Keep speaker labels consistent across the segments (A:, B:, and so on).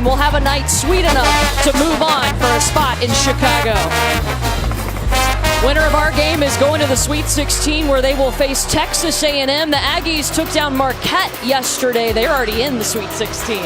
A: team will have a night sweet enough to move on for a spot in Chicago. Winner of our game is going to the Sweet 16 where they will face Texas A&M. The Aggies took down Marquette yesterday. They're already in the Sweet 16.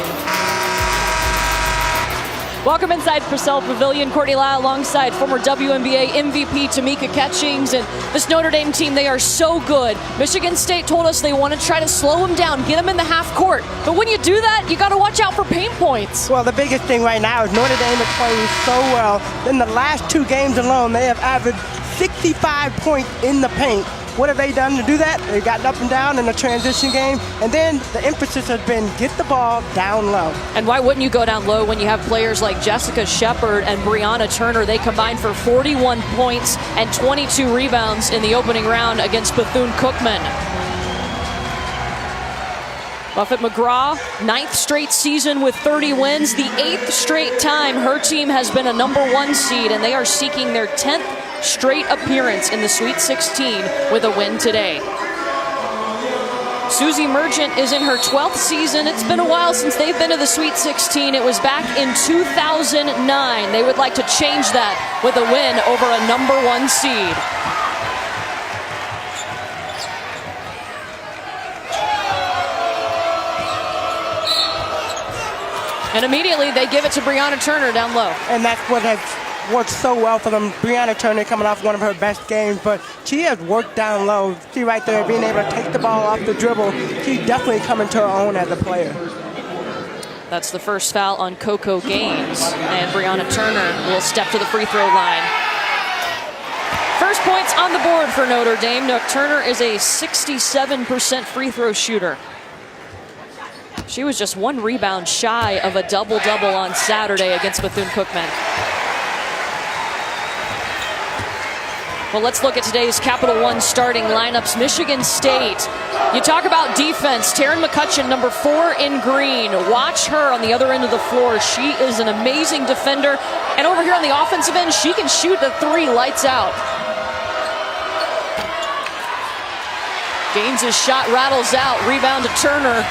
A: Welcome inside Purcell Pavilion. Courtney Lau alongside former WNBA MVP Tamika Catchings. And this Notre Dame team, they are so good. Michigan State told us they want to try to slow them down, get them in the half court. But when you do that, you got to watch out for paint points.
B: Well, the biggest thing right now is Notre Dame is playing so well. In the last 2 games alone, they have averaged 65 points in the paint. What have they done to do that? They've gotten up and down in the transition game, and then the emphasis has been get the ball down low.
A: And why wouldn't you go down low when you have players like Jessica Shepard and Brianna Turner? They combined for 41 points and 22 rebounds in the opening round against Bethune-Cookman. Buffett McGraw, 9th straight season with 30 wins, the 8th straight time her team has been a #1 seed, and they are seeking their 10th straight appearance in the Sweet 16 with a win today. Susie Merchant is in her 12th season. It's been a while since they've been to the Sweet 16. It was back in 2009. They would like to change that with a win over a #1 seed. And immediately they give it to Brianna Turner down low.
B: And that's what has worked so well for them. Brianna Turner coming off one of her best games, but she has worked down low. See right there, being able to take the ball off the dribble. She's definitely coming to her own as a player.
A: That's the first foul on Coco Gaines, and Brianna Turner will step to the free throw line. First points on the board for Notre Dame. Turner is a 67% free throw shooter. She was just 1 rebound shy of a double-double on Saturday against Bethune-Cookman. Well, let's look at today's Capital One starting lineups. Michigan State. You talk about defense. Taryn McCutcheon, number 4 in green. Watch her on the other end of the floor. She is an amazing defender. And over here on the offensive end, she can shoot the 3 lights out. Gaines' shot rattles out. Rebound to Turner.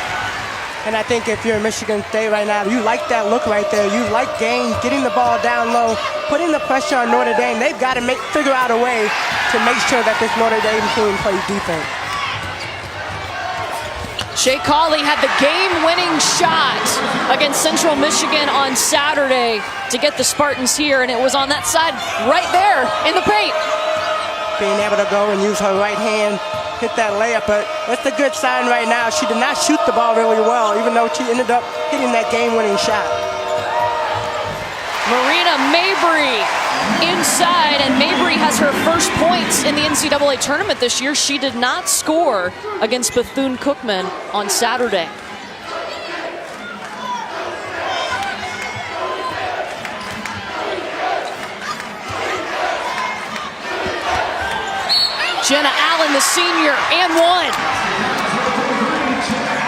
B: And I think if you're Michigan State right now, you like that look right there. You like Gaines getting the ball down low, putting the pressure on Notre Dame. They've got to figure out a way to make sure that this Notre Dame team plays defense.
A: Shea Cawley had the game-winning shot against Central Michigan on Saturday to get the Spartans here, and it was on that side right there in the paint.
B: Being able to go and use her right hand, hit that layup, but that's a good sign right now. She did not shoot the ball really well, even though she ended up hitting that game-winning shot.
A: Marina Mabry inside, and Mabry has her first points in the NCAA tournament this year. She did not score against Bethune-Cookman on Saturday. Jenna Allen, the senior, and 1.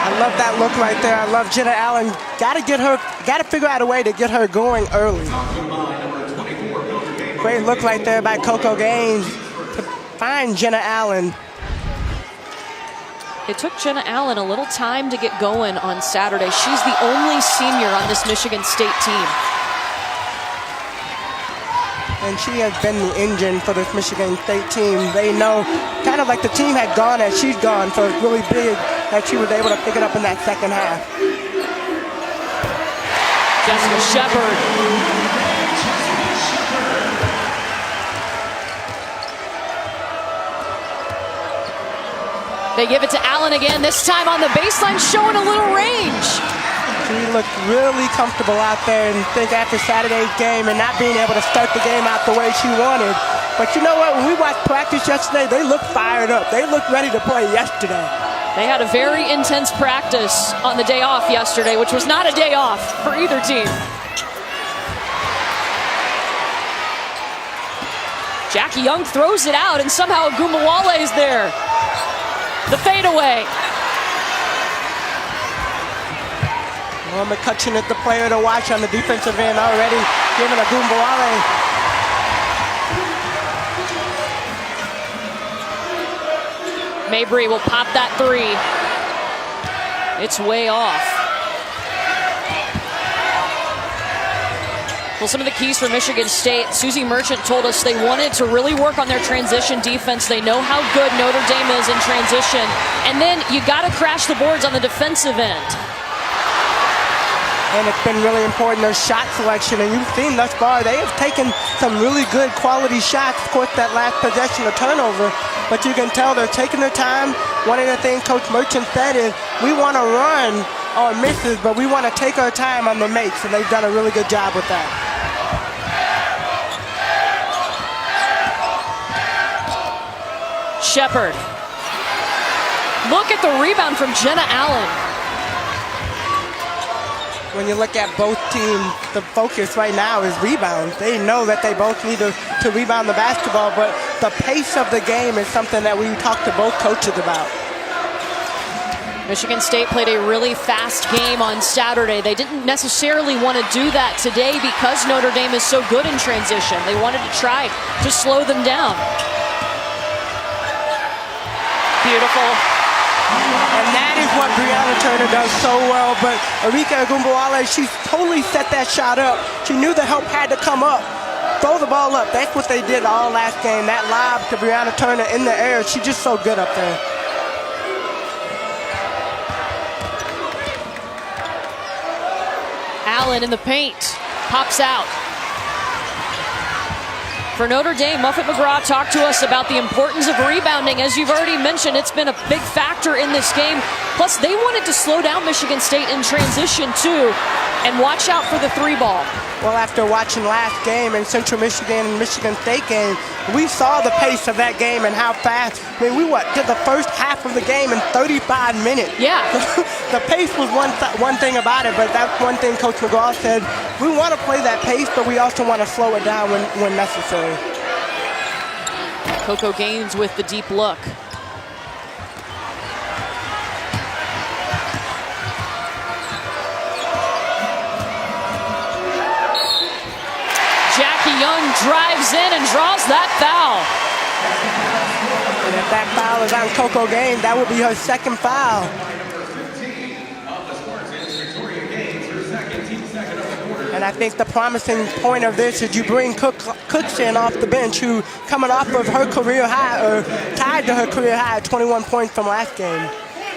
B: I love that look right there. I love Jenna Allen. Got to figure out a way to get her going early. Great look right there by Coco Gaines to find Jenna Allen.
A: It took Jenna Allen a little time to get going on Saturday. She's the only senior on this Michigan State team.
B: And she has been the engine for this Michigan State team. They know, kind of like the team had gone as she's gone, so it's really big that she was able to pick it up in that second half.
A: Jessica Shepard. They give it to Allen again, this time on the baseline, showing a little range.
B: She looked really comfortable out there, and think after Saturday's game and not being able to start the game out the way she wanted. But you know what? When we watched practice yesterday, they looked fired up. They looked ready to play yesterday.
A: They had a very intense practice on the day off yesterday, which was not a day off for either team. Jackie Young throws it out, and somehow Ogunbowale is there. The fadeaway.
B: Well, McCutcheon is the player to watch on the defensive end already, giving Ogunbowale.
A: Mabry will pop that 3. It's way off. Well, some of the keys for Michigan State, Susie Merchant told us they wanted to really work on their transition defense. They know how good Notre Dame is in transition. And then you got to crash the boards on the defensive end.
B: And it's been really important, their shot selection. And you've seen thus far, they have taken some really good quality shots. Of course, that last possession, a turnover. But you can tell they're taking their time. One of the things Coach Merchant said is, we want to run on misses, but we want to take our time on the makes. And they've done a really good job with that.
A: Shepard. Look at the rebound from Jenna Allen.
B: When you look at both teams, the focus right now is rebounds. They know that they both need to rebound the basketball, but the pace of the game is something that we talked to both coaches about.
A: Michigan State played a really fast game on Saturday. They didn't necessarily want to do that today because Notre Dame is so good in transition. They wanted to try to slow them down. Beautiful.
B: And that is what Brianna Turner does so well. But Arike Ogunbowale, she totally set that shot up. She knew the help had to come up. Throw the ball up. That's what they did all last game. That lob to Brianna Turner in the air. She's just so good up there.
A: Allen in the paint. Pops out. For Notre Dame, Muffet McGraw talked to us about the importance of rebounding. As you've already mentioned, it's been a big factor in this game. Plus, they wanted to slow down Michigan State in transition, too, and watch out for the three ball.
B: Well, after watching last game in Central Michigan and Michigan State game, we saw the pace of that game and how fast. I mean, we did the first half of the game in 35 minutes.
A: Yeah.
B: The pace was one thing about it, but that's one thing Coach McGraw said. We want to play that pace, but we also want to slow it down when necessary.
A: Coco Gaines with the deep look. Jackie Young drives in and draws that foul.
B: And if that foul is on Coco Gaines, that would be her second foul. And I think the promising point of this is you bring Cooks in off the bench, who coming off of her career high, or tied to her career high, 21 points from last game.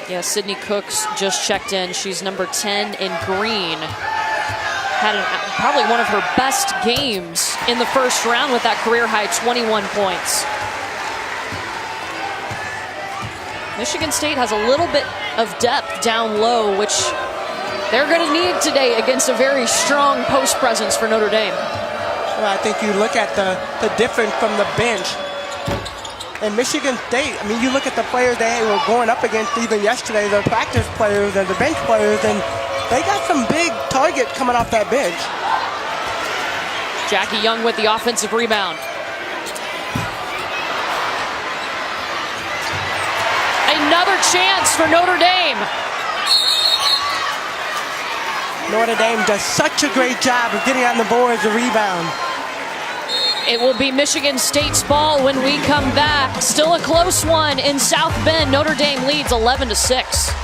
A: Yeah, Sydney Cooks just checked in. She's number 10 in green. Had probably one of her best games in the first round with that career high 21 points. Michigan State has a little bit of depth down low, which they're going to need today against a very strong post presence for Notre Dame.
B: Well, I think you look at the difference from the bench. And Michigan State, I mean, you look at the players they were going up against even yesterday, the practice players and the bench players, and they got some big targets coming off that bench.
A: Jackie Young with the offensive rebound. Another chance for Notre Dame.
B: Notre Dame does such a great job of getting on the boards to rebound.
A: It will be Michigan State's ball when we come back. Still a close one in South Bend. Notre Dame leads 11-6.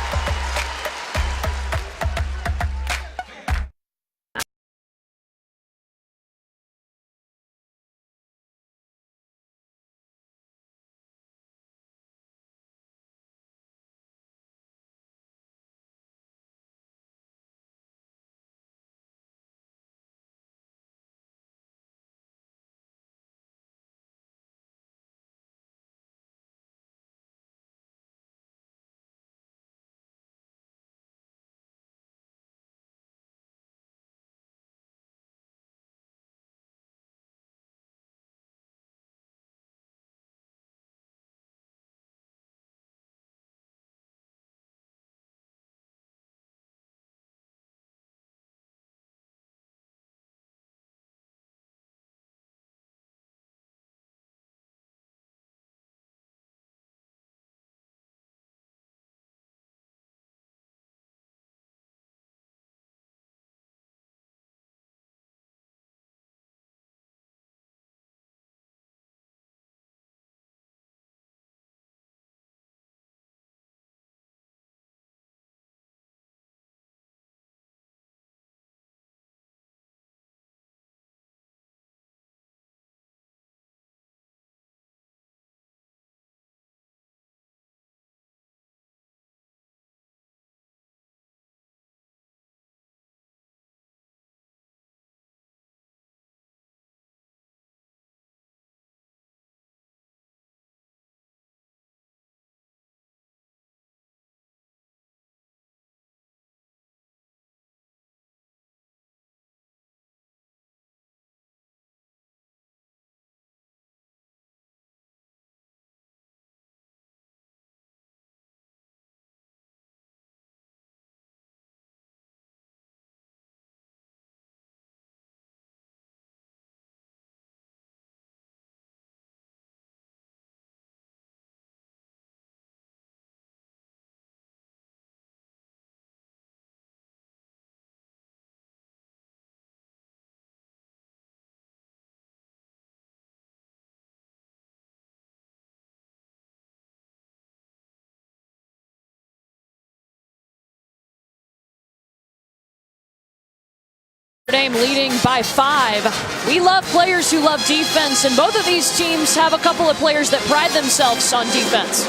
A: Dame leading by 5. We love players who love defense, and both of these teams have a couple of players that pride themselves on defense.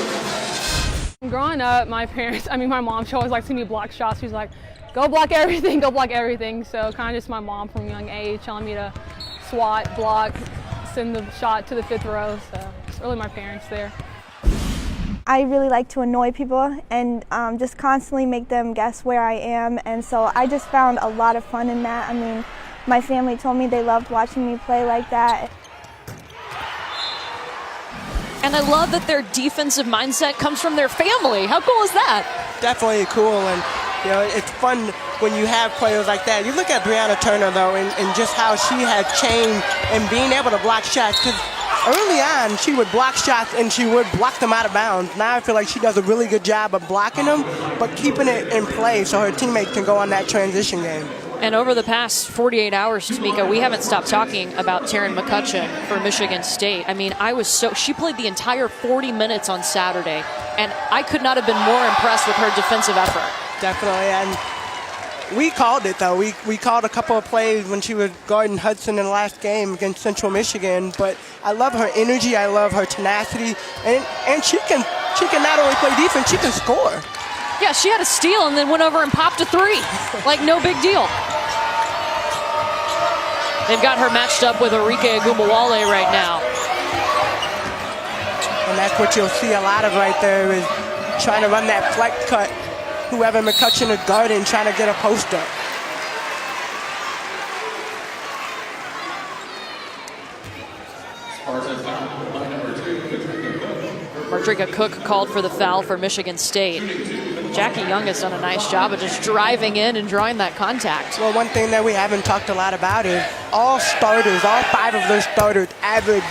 C: Growing up, my mom, she always liked to see me block shots. She's like, go block everything, go block everything. So kind of just my mom from a young age telling me to swat, block, send the shot to the 5th row. So it's really my parents there.
D: I really like to annoy people and just constantly make them guess where I am, and so I just found a lot of fun in that. I mean, my family told me they loved watching me play like that.
A: And I love that their defensive mindset comes from their family. How cool is that?
B: Definitely cool, and you know, it's fun when you have players like that. You look at Brianna Turner, though, and just how she has changed and being able to block shots. Because early on, she would block shots and she would block them out of bounds. Now I feel like she does a really good job of blocking them, but keeping it in play so her teammates can go on that transition game.
A: And over the past 48 hours, Tamika, we haven't stopped talking about Taryn McCutcheon for Michigan State. I mean, she played the entire 40 minutes on Saturday, and I could not have been more impressed with her defensive effort.
B: Definitely, and we called it, though. We called a couple of plays when she was guarding Hudson in the last game against Central Michigan, but I love her energy, I love her tenacity, and she can not only play defense, she can score.
A: Yeah, she had a steal and then went over and popped a 3. Like, no big deal. They've got her matched up with Arike Ogunbowale right now.
B: And that's what you'll see a lot of right there, is trying to run that flex cut. Whoever McCutcheon is guarding, trying to get a post up.
A: Martrika Cook called for the foul for Michigan State. Jackie Young has done a nice job of just driving in and drawing that contact.
B: Well, one thing that we haven't talked a lot about is all 5 of their starters average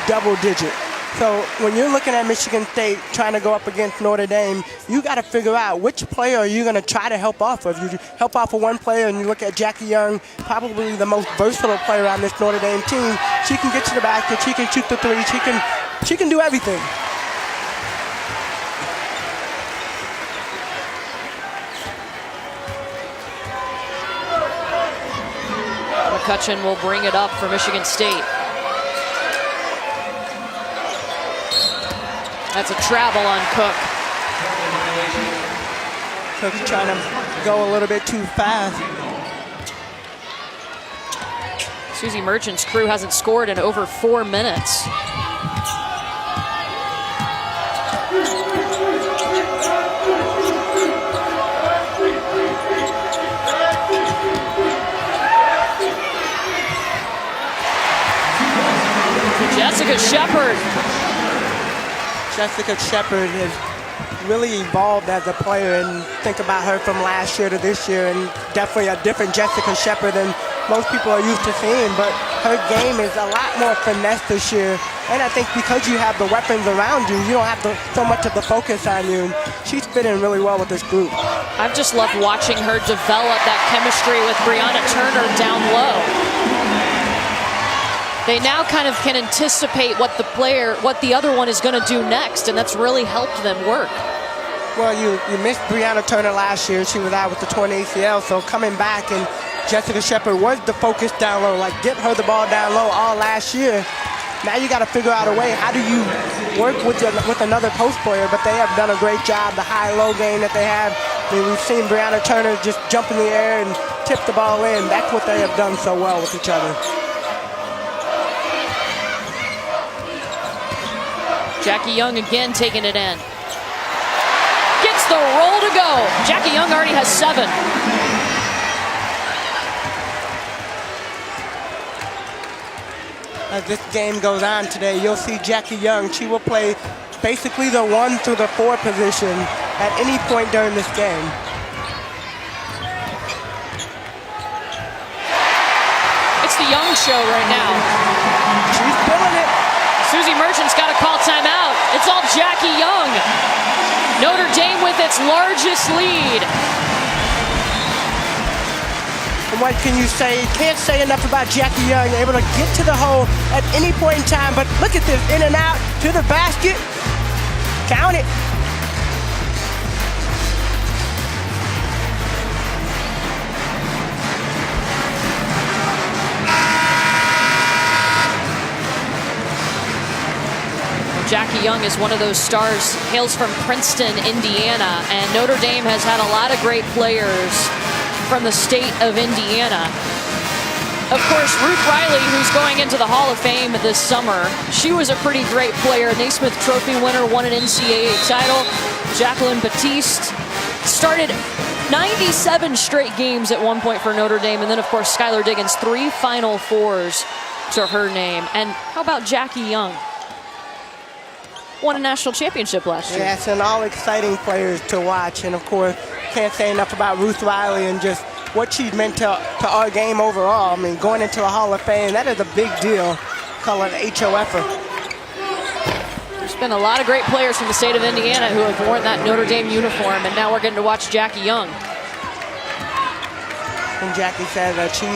B: double digit. So when you're looking at Michigan State trying to go up against Notre Dame, you got to figure out which player are you going to try to help off of. You help off of one player, and you look at Jackie Young, probably the most versatile player on this Notre Dame team. She can get to the basket, she can shoot the 3, she can do everything.
A: McCutcheon will bring it up for Michigan State. That's a travel on Cook.
B: Cook's trying to go a little bit too fast.
A: Susie Merchant's crew hasn't scored in over 4 minutes.
B: Jessica Shepard has really evolved as a player, and think about her from last year to this year, and definitely a different Jessica Shepard than most people are used to seeing, but her game is a lot more finesse this year, and I think because you have the weapons around you, you don't have so much of the focus on you, and she's fitting really well with this group.
A: I've just loved watching her develop that chemistry with Brianna Turner down low. They now kind of can anticipate what the other one is going to do next, and that's really helped them work.
B: Well, you missed Brianna Turner last year. She was out with the torn ACL, so coming back, and Jessica Shepard was the focus down low, like get her the ball down low all last year. Now you got to figure out a way, how do you work with another post player, but they have done a great job, the high-low game that they have. I mean, we've seen Brianna Turner just jump in the air and tip the ball in. That's what they have done so well with each other.
A: Jackie Young again taking it in. Gets the roll to go. Jackie Young already has 7.
B: As this game goes on today, you'll see Jackie Young. She will play basically the 1 through the 4 position at any point during this game.
A: It's the Young show right now.
B: She's feeling it.
A: Susie Merchant's got to call timeout. It's all Jackie Young. Notre Dame with its largest lead.
B: And what can you say? Can't say enough about Jackie Young, able to get to the hole at any point in time. But look at this, in and out to the basket. Count it.
A: Jackie Young is one of those stars, hails from Princeton, Indiana, and Notre Dame has had a lot of great players from the state of Indiana. Of course, Ruth Riley, who's going into the Hall of Fame this summer, she was a pretty great player. Naismith Trophy winner, won an NCAA title. Jacqueline Batiste started 97 straight games at one point for Notre Dame. And then, of course, Skylar Diggins, 3 Final Fours to her name. And how about Jackie Young? Won a national championship last year.
B: Yes, and all exciting players to watch. And, of course, can't say enough about Ruth Riley and just what she meant to our game overall. I mean, going into the Hall of Fame, that is a big deal. Call it an HOFer.
A: There's been a lot of great players from the state of Indiana who have worn that Notre Dame uniform, and now we're getting to watch Jackie Young.
B: And Jackie said that she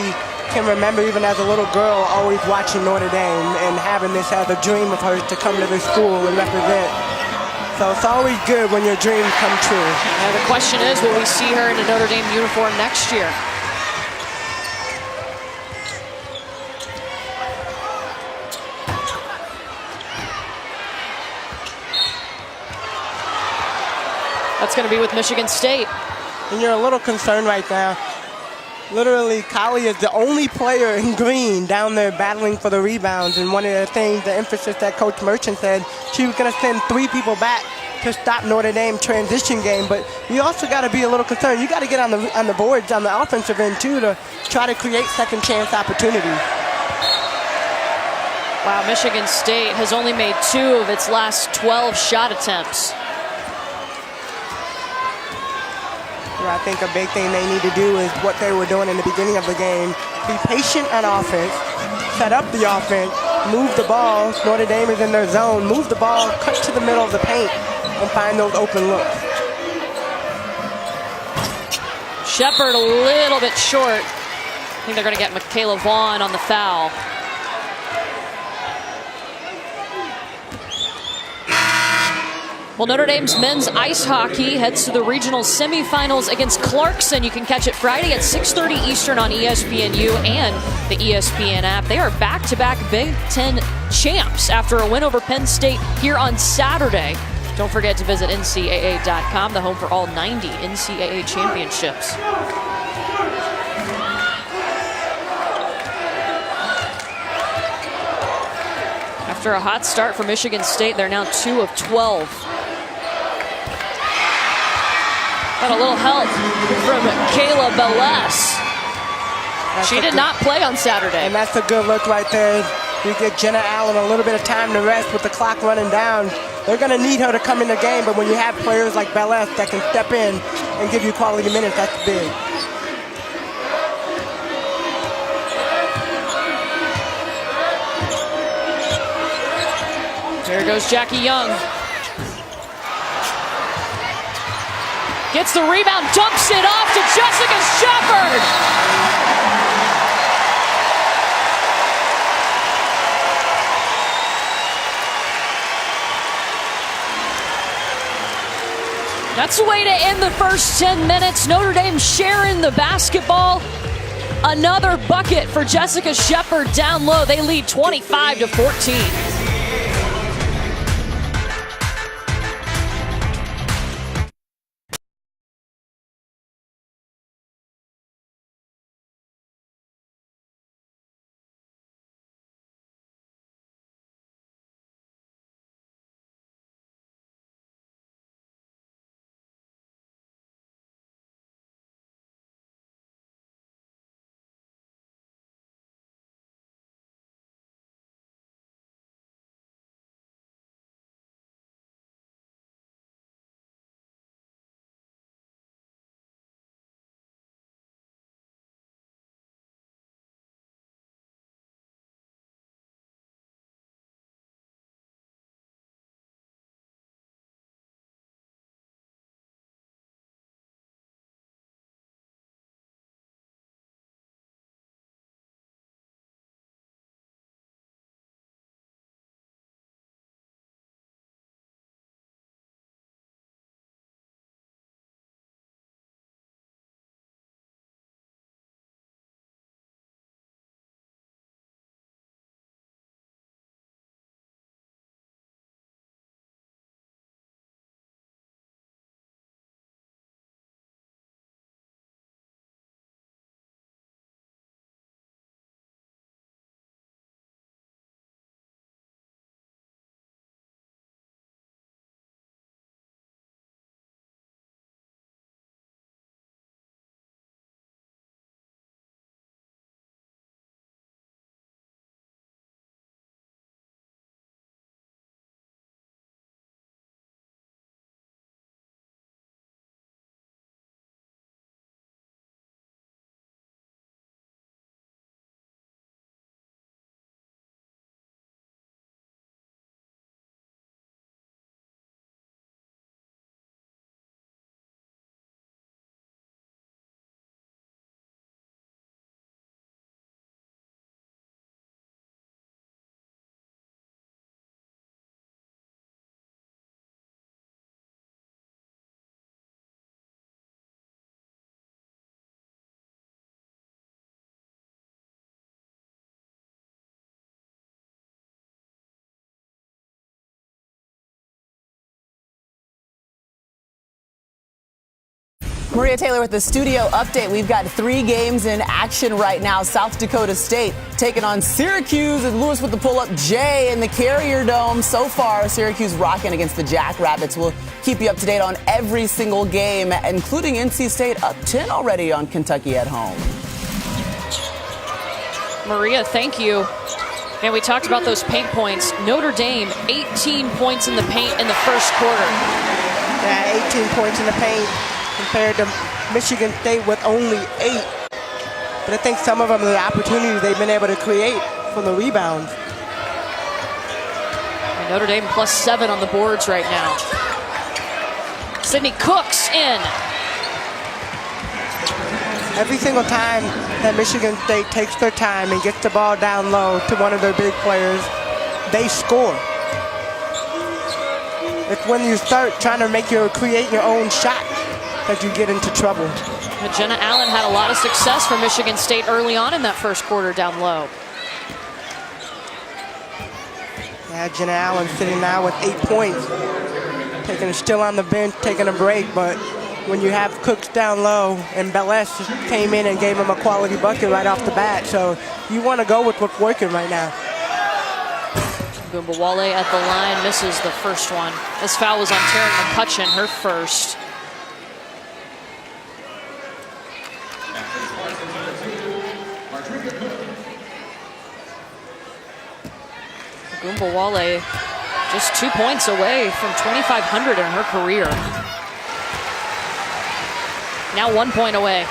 B: can remember, even as a little girl, always watching Notre Dame and having this as a dream of hers to come to the school and represent. So it's always good when your dreams come true.
A: And the question is, will we see her in a Notre Dame uniform next year? That's going to be with Michigan State.
B: And you're a little concerned right now. Literally, Kali is the only player in green down there battling for the rebounds. And one of the things, the emphasis that Coach Merchant said, she was going to send 3 people back to stop Notre Dame transition game. But you also got to be a little concerned. You got to get on the boards on the offensive end too to try to create second chance opportunities.
A: Wow, Michigan State has only made 2 of its last 12 shot attempts.
B: I think a big thing they need to do is what they were doing in the beginning of the game. Be patient on offense, set up the offense, move the ball. Notre Dame is in their zone. Move the ball, cut to the middle of the paint, and find those open looks.
A: Shepard a little bit short. I think they're going to get Michaela Vaughn on the foul. Well, Notre Dame's men's ice hockey heads to the regional semifinals against Clarkson. You can catch it Friday at 6:30 Eastern on ESPNU and the ESPN app. They are back-to-back Big Ten champs after a win over Penn State here on Saturday. Don't forget to visit NCAA.com, the home for all 90 NCAA championships. After a hot start for Michigan State, they're now 2 of 12. Got a little help from Kayla Beless. She did not play on Saturday.
B: And that's a good look right there. You get Jenna Allen a little bit of time to rest with the clock running down. They're going to need her to come in the game, but when you have players like Beless that can step in and give you quality minutes, that's big.
A: There goes Jackie Young. Gets the rebound, dumps it off to Jessica Shepard. That's the way to end the first 10 minutes. Notre Dame sharing the basketball. Another bucket for Jessica Shepard down low. They lead 25-14.
E: Maria Taylor with the studio update. We've got 3 games in action right now. South Dakota State taking on Syracuse, and Lewis with the pull-up J in the Carrier Dome. So far, Syracuse rocking against the Jackrabbits. We'll keep you up to date on every single game, including NC State up 10 already on Kentucky at home.
A: Maria, thank you. And we talked about those paint points. Notre Dame, 18 points in the paint in the first quarter.
B: Yeah, 18 points in the paint compared to Michigan State with only 8. But I think some of them are the opportunities they've been able to create from the rebounds.
A: And Notre Dame +7 on the boards right now. Sydney Cooks in.
B: Every single time that Michigan State takes their time and gets the ball down low to one of their big players, they score. It's when you start trying to create your own shot that you get into trouble.
A: Jenna Allen had a lot of success for Michigan State early on in that first quarter down low.
B: Yeah, Jenna Allen sitting now with 8 points. Still on the bench, taking a break, but when you have Cooks down low, and Bellis came in and gave him a quality bucket right off the bat, so you want to go with what's working right now.
A: Ogunbowale at the line misses the first one. This foul was on Taryn McCutcheon, her first. Ogunbowale just 2 points away from 2,500 in her career. Now 1 point away.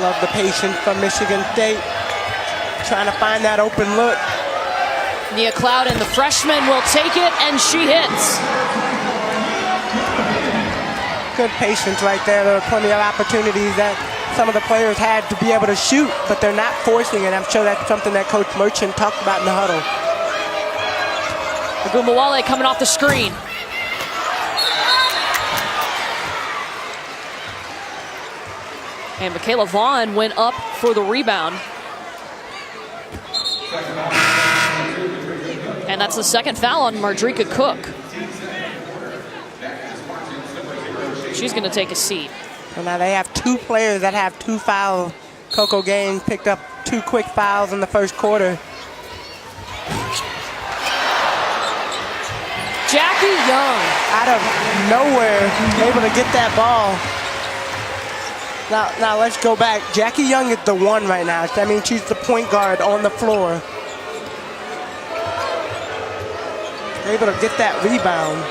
B: Love the patience from Michigan State, trying to find that open look.
A: Nia Clouden, the freshman, will take it, and she hits.
B: Good patience right there. There are plenty of opportunities that some of the players had to be able to shoot, but they're not forcing it. I'm sure that's something that Coach Merchant talked about in the huddle.
A: Ogunbowale coming off the screen. And Michaela Vaughn went up for the rebound. And that's the second foul on Mardrika Cook. She's going to take a seat.
B: So now they have 2 players that have 2 fouls. Coco Gaines picked up 2 quick fouls in the first quarter.
A: Jackie Young.
B: Out of nowhere, able to get that ball. Now let's go back. Jackie Young is the 1 right now. That means she's the point guard on the floor. Able to get that rebound.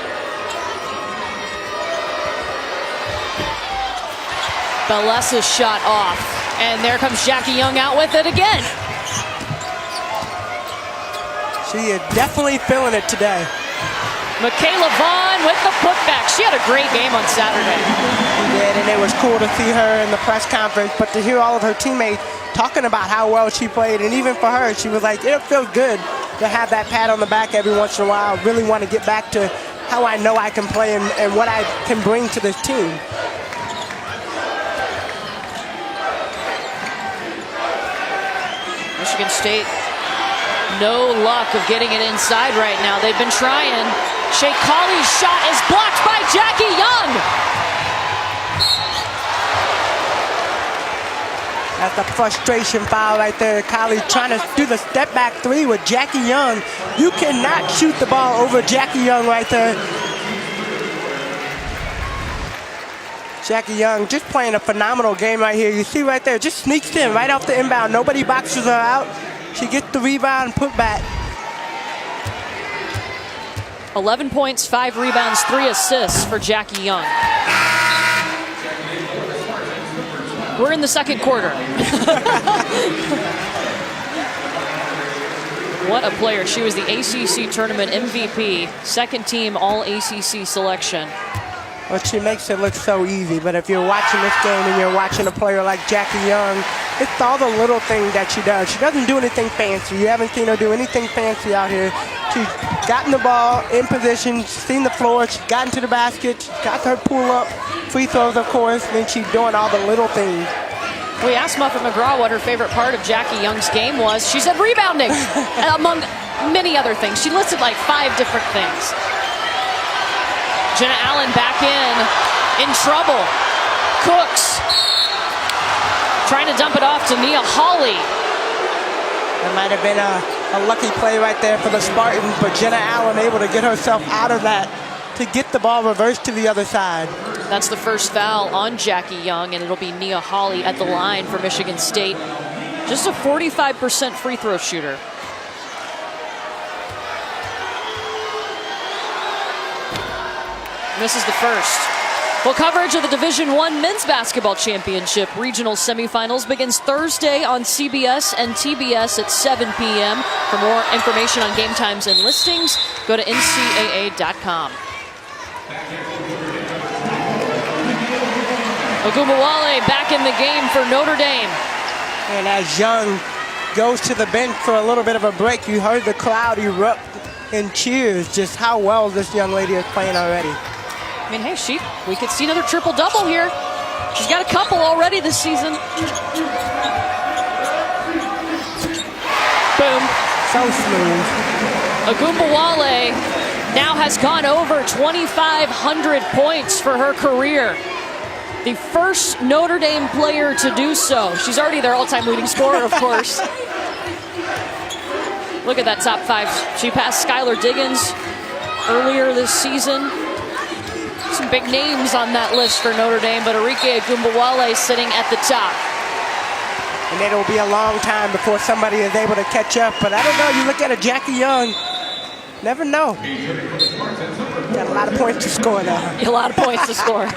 A: Belessa's shot off. And there comes Jackie Young out with it again.
B: She is definitely feeling it today.
A: Michaela Vaughn with the putback. She had a great game on Saturday.
B: She did, and it was cool to see her in the press conference, but to hear all of her teammates talking about how well she played, and even for her, she was like, it feels good to have that pat on the back every once in a while. I really want to get back to how I know I can play and what I can bring to this team.
A: Michigan State, no luck of getting it inside right now. They've been trying. Shea Colley's shot is blocked by Jackie Young.
B: That's a frustration foul right there. Colley trying to do the step back 3 with Jackie Young. You cannot shoot the ball over Jackie Young right there. Jackie Young just playing a phenomenal game right here. You see right there, just sneaks in right off the inbound. Nobody boxes her out. She gets the rebound and put back.
A: 11 points, 5 rebounds, 3 assists for Jackie Young. We're in the second quarter. What a player. She was the ACC tournament MVP, second team All-ACC selection.
B: Well, she makes it look so easy, but if you're watching this game and you're watching a player like Jackie Young It's all the little things that she does. She doesn't do anything fancy. You haven't seen her do anything fancy out here. She's gotten the ball in position, seen the floor, she's gotten to the basket, she's got her pull-up, free throws, of course, and then she's doing all the little things.
A: We asked Muffet McGraw what her favorite part of Jackie Young's game was. She said rebounding, among many other things. She listed like 5 different things. Jenna Allen back in trouble. Cooks. Trying to dump it off to Nia Hawley.
B: That might have been a lucky play right there for the Spartans, but Jenna Allen able to get herself out of that to get the ball reversed to the other side.
A: That's the first foul on Jackie Young, and it'll be Nia Hawley at the line for Michigan State. Just a 45% free throw shooter. This is the first. Well, coverage of the Division I Men's Basketball Championship Regional Semifinals begins Thursday on CBS and TBS at 7 p.m. For more information on game times and listings, go to ncaa.com. Ogunbowale back in the game for Notre Dame.
B: And as Young goes to the bench for a little bit of a break, you heard the crowd erupt in cheers, just how well this young lady is playing already.
A: I mean, hey, we could see another triple-double here. She's got a couple already this season. Boom.
B: So smooth.
A: Ogunbowale now has gone over 2,500 points for her career. The first Notre Dame player to do so. She's already their all-time leading scorer, of course. Look at that top 5. She passed Skylar Diggins earlier this season. Some big names on that list for Notre Dame, but Arike Ogunbowale sitting at the top.
B: And it'll be a long time before somebody is able to catch up. But I don't know, you look at a Jackie Young, never know. Got a lot of points to score now.
A: A lot of points to score.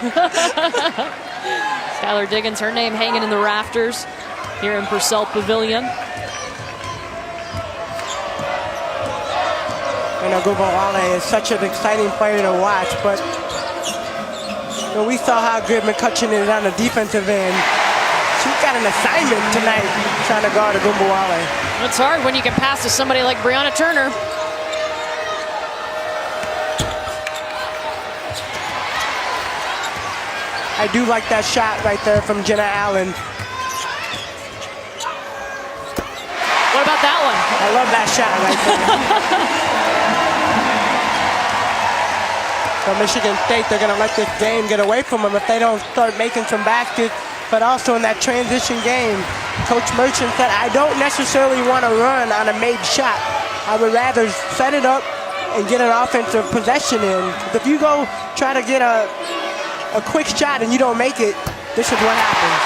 A: Skylar Diggins, her name hanging in the rafters here in Purcell Pavilion.
B: And Ogunbowale is such an exciting player to watch, but when we saw how good McCutcheon is on the defensive end, she's got an assignment tonight trying to guard Ogunbowale.
A: It's hard when you can pass to somebody like Brianna Turner.
B: I do like that shot right there from Jenna Allen.
A: What about that one?
B: I love that shot right there. So Michigan State, they're going to let this game get away from them if they don't start making some baskets. But also in that transition game, Coach Merchant said, I don't necessarily want to run on a made shot. I would rather set it up and get an offensive possession in. If you go try to get a quick shot and you don't make it, this is what happens.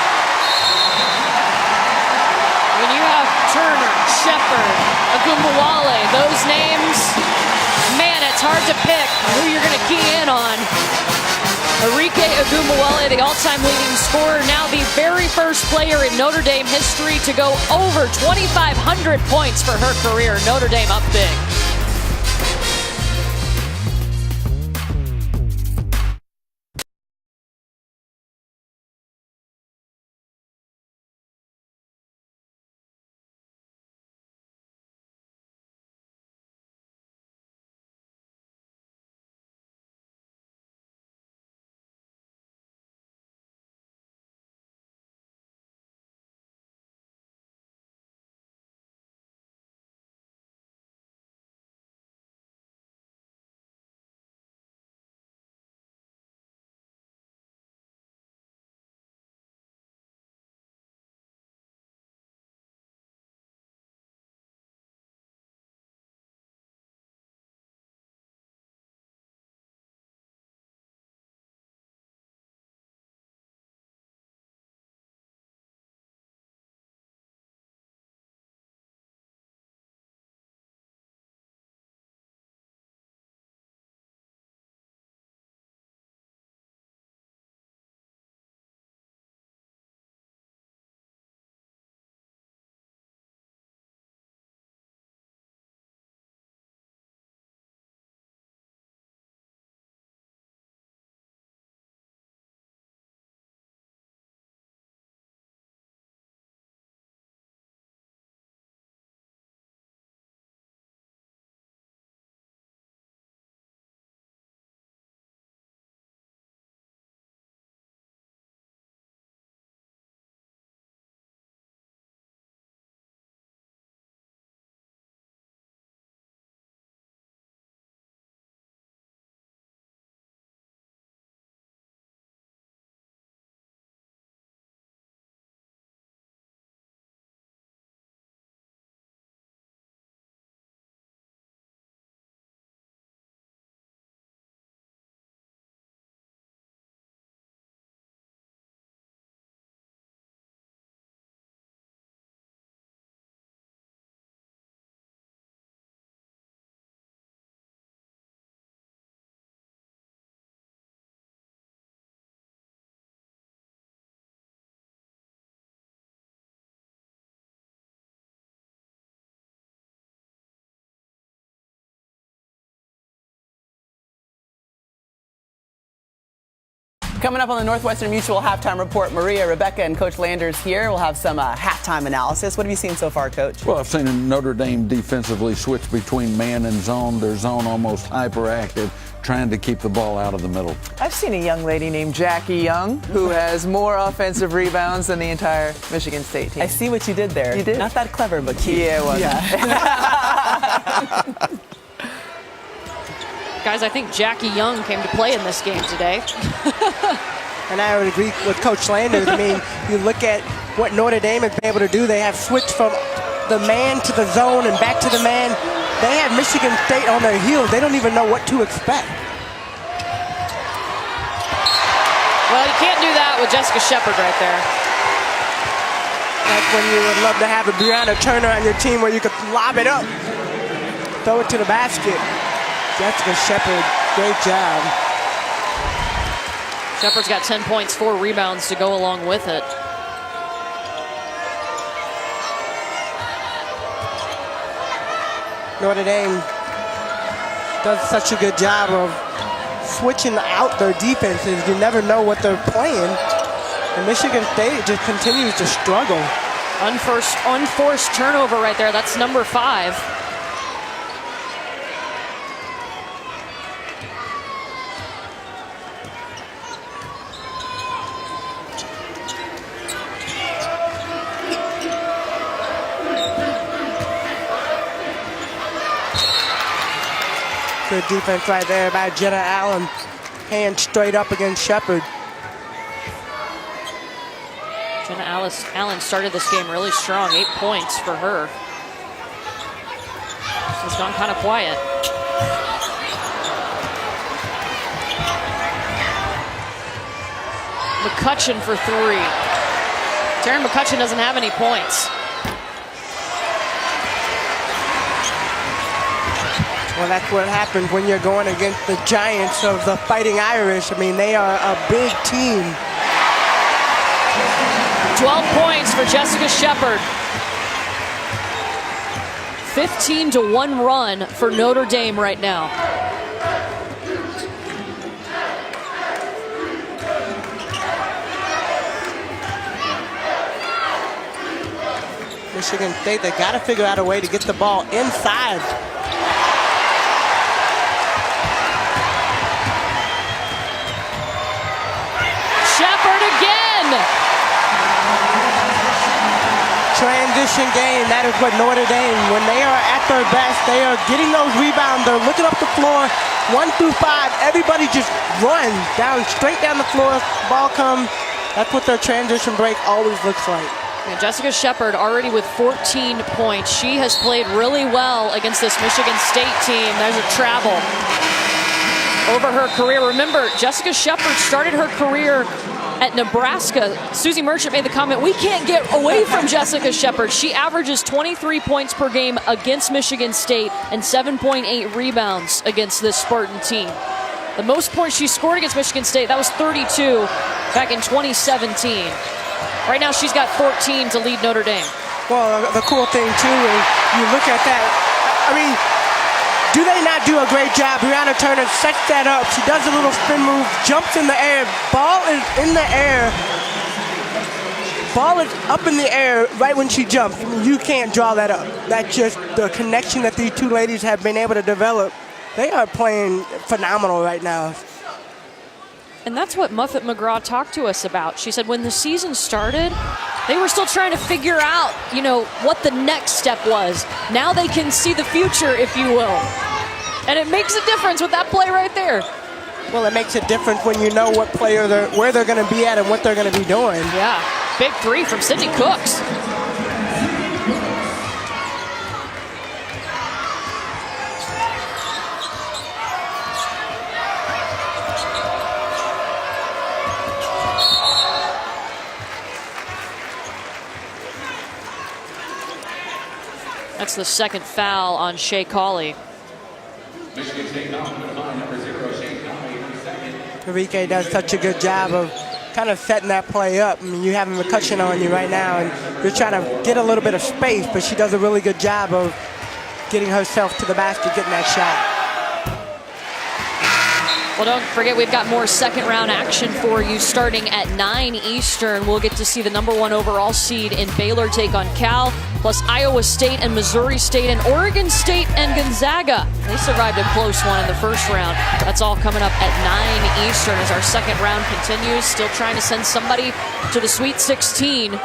A: When you have Turner, Shepard, Ogunbowale, those names, man, it's hard to pick who you're going to key in on. Arike Ogunbowale, the all-time leading scorer, now the very first player in Notre Dame history to go over 2,500 points for her career. Notre Dame up big.
E: Coming up on the Northwestern Mutual Halftime Report, Maria, Rebecca, and Coach Landers here. We'll have some halftime analysis. What have you seen so far, Coach?
F: Well, I've seen Notre Dame defensively switch between man and zone. Their zone almost hyperactive, trying to keep the ball out of the middle.
G: I've seen a young lady named Jackie Young who has more offensive rebounds than the entire Michigan State team.
E: I see what you did there.
G: You did?
E: Not that clever, but cute.
G: Yeah, it was.
E: Yeah.
A: Guys, I think Jackie Young came to play in this game today.
B: And I would agree with Coach Landers. I mean, you look at what Notre Dame has been able to do. They have switched from the man to the zone and back to the man. They have Michigan State on their heels. They don't even know what to expect.
A: Well, you can't do that with Jessica Shepard right there.
B: That's when you would love to have a Brianna Turner on your team where you could lob it up, throw it to the basket. Jessica Shepard, great job.
A: Shepard's got 10 points, 4 rebounds to go along with it.
B: Notre Dame does such a good job of switching out their defenses. You never know what they're playing. And Michigan State just continues to struggle.
A: Unforced turnover right there. That's number 5.
B: Good defense right there by Jenna Allen. Hand straight up against Shepard.
A: Jenna Allen started this game really strong. 8 points for her. It's gone kind of quiet. McCutcheon for 3. Taryn McCutcheon doesn't have any points.
B: Well, that's what happens when you're going against the giants of the Fighting Irish. I mean, they are a big team.
A: 12 points for Jessica Shepard. 15-1 run for Notre Dame right now.
B: Michigan State, they got to figure out a way to get the ball inside.
A: Shepard again.
B: Transition game, that is what Notre Dame, when they are at their best, they are getting those rebounds, they're looking up the floor, 1 through 5, everybody just runs down, straight down the floor, ball comes. That's what their transition break always looks like.
A: And Jessica Shepard already with 14 points. She has played really well against this Michigan State team. There's a travel over her career. Remember, Jessica Shepard started her career at Nebraska. Susie Merchant made the comment, we can't get away from Jessica Shepard. She averages 23 points per game against Michigan State and 7.8 rebounds against this Spartan team. The most points she scored against Michigan State, that was 32 back in 2017. Right now she's got 14 to lead Notre Dame.
B: Well, the cool thing too is you look at that, I mean, do they not do a great job? Brianna Turner sets that up. She does a little spin move, jumps in the air. Ball is in the air. Ball is up in the air right when she jumps. You can't draw that up. That's just the connection that these two ladies have been able to develop. They are playing phenomenal right now.
A: And that's what Muffet McGraw talked to us about. She said when the season started, they were still trying to figure out, what the next step was. Now they can see the future, if you will. And it makes a difference with that play right there.
B: Well, it makes a difference when you know what player where they're going to be at and what they're going to be doing.
A: Yeah, big 3 from Sydney Cooks. That's the second foul on Shea Cawley.
B: Arike does such a good job of kind of setting that play up. I mean, you have McCutcheon on you right now, and you're trying to get a little bit of space, but she does a really good job of getting herself to the basket, getting that shot.
A: Well, don't forget, we've got more second round action for you starting at 9 Eastern. We'll get to see the #1 overall seed in Baylor take on Cal, plus Iowa State and Missouri State and Oregon State and Gonzaga. They survived a close one in the first round. That's all coming up at 9 Eastern as our second round continues. Still trying to send somebody to the Sweet 16.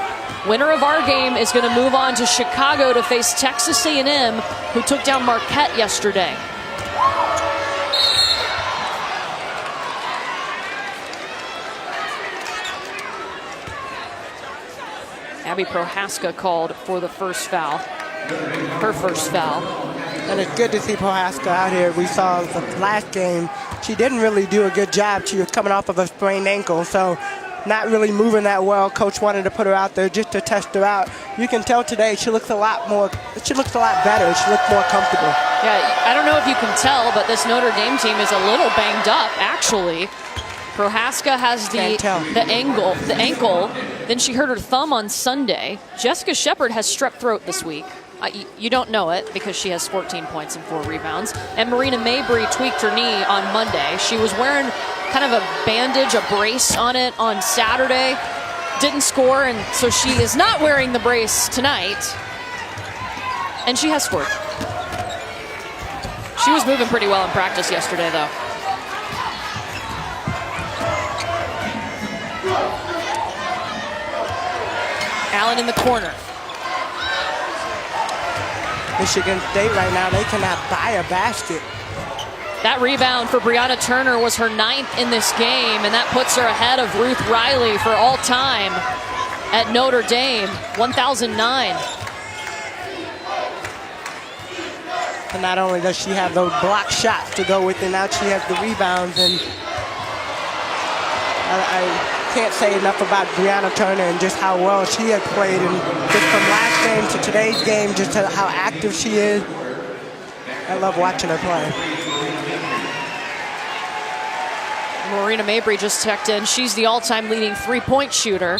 A: Winner of our game is going to move on to Chicago to face Texas A&M, who took down Marquette yesterday. Abby Prohaska called for the first foul, her first foul.
B: And it's good to see Prohaska out here. We saw the last game, she didn't really do a good job. She was coming off of a sprained ankle, so not really moving that well. Coach wanted to put her out there just to test her out. You can tell today she looks a lot better. She looks more comfortable.
A: Yeah, I don't know if you can tell, but this Notre Dame team is a little banged up, actually. Prohaska has the ankle. Then she hurt her thumb on Sunday. Jessica Shepard has strep throat this week. You don't know it because she has 14 points and 4 rebounds. And Marina Mabry tweaked her knee on Monday. She was wearing kind of a bandage, a brace on it on Saturday. Didn't score, and so she is not wearing the brace tonight. And she has scored. She was moving pretty well in practice yesterday, though. Allen in the corner.
B: Michigan State right now, they cannot buy a basket.
A: That rebound for Brianna Turner was her 9th in this game, and that puts her ahead of Ruth Riley for all time at Notre Dame, 1,009.
B: And not only does she have those block shots to go with it, now she has the rebounds. And I can't say enough about Brianna Turner and just how well she has played, and just from last game to today's game, just how active she is. I love watching her play.
A: Marina Mabry just checked in. She's the all-time leading three-point shooter.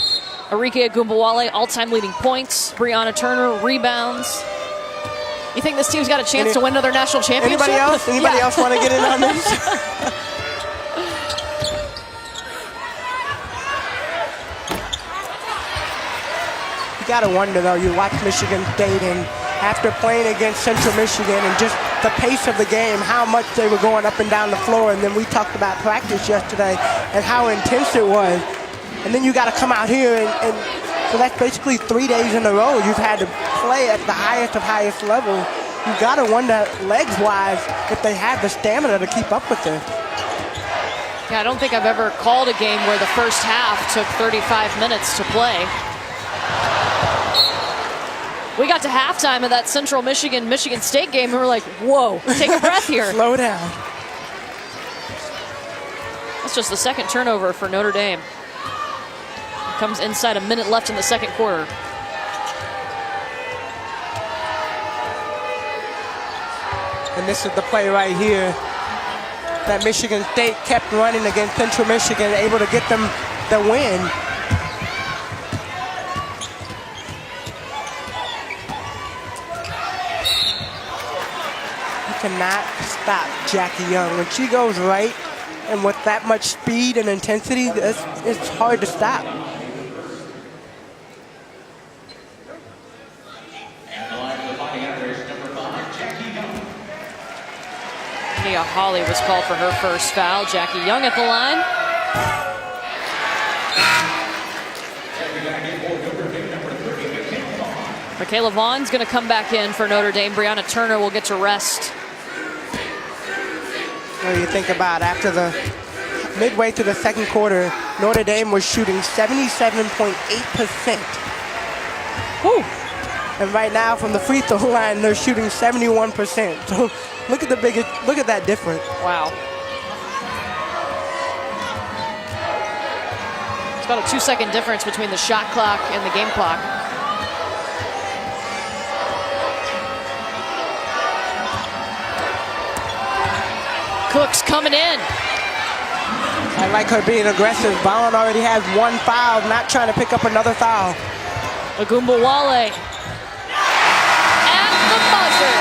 A: Arike Ogunbowale, all-time leading points. Brianna Turner, rebounds. You think this team's got a chance to win another national championship?
B: Anybody else? Anybody else want to get in on this? You got to wonder, though, you watch Michigan State, and after playing against Central Michigan and just the pace of the game, how much they were going up and down the floor. And then we talked about practice yesterday and how intense it was. And then you got to come out here, and so that's basically 3 days in a row you've had to play at the highest of highest level. You got to wonder, legs-wise, if they have the stamina to keep up with this.
A: Yeah, I don't think I've ever called a game where the first half took 35 minutes to play. We got to halftime of that Central Michigan State game, and we were like, whoa, take a breath here.
B: Slow down.
A: That's just the second turnover for Notre Dame. Comes inside a minute left in the second quarter.
B: And this is the play right here that Michigan State kept running against Central Michigan, able to get them the win. You cannot stop Jackie Young. When she goes right, and with that much speed and intensity, it's hard to stop.
A: Nia Hawley was called for her first foul. Jackie Young at the line. Michaela Vaughn's going to come back in for Notre Dame. Brianna Turner will get to rest.
B: What do you think about after the midway through the second quarter, Notre Dame was shooting 77.8%.
A: Whew.
B: And right now from the free throw line, they're shooting 71%. So look at that difference.
A: Wow. It's about a 2-second difference between the shot clock and the game clock. Cook's coming in.
B: I like her being aggressive. Ballin already has one foul, not trying to pick up another foul.
A: Ogunbowale. At the buzzer.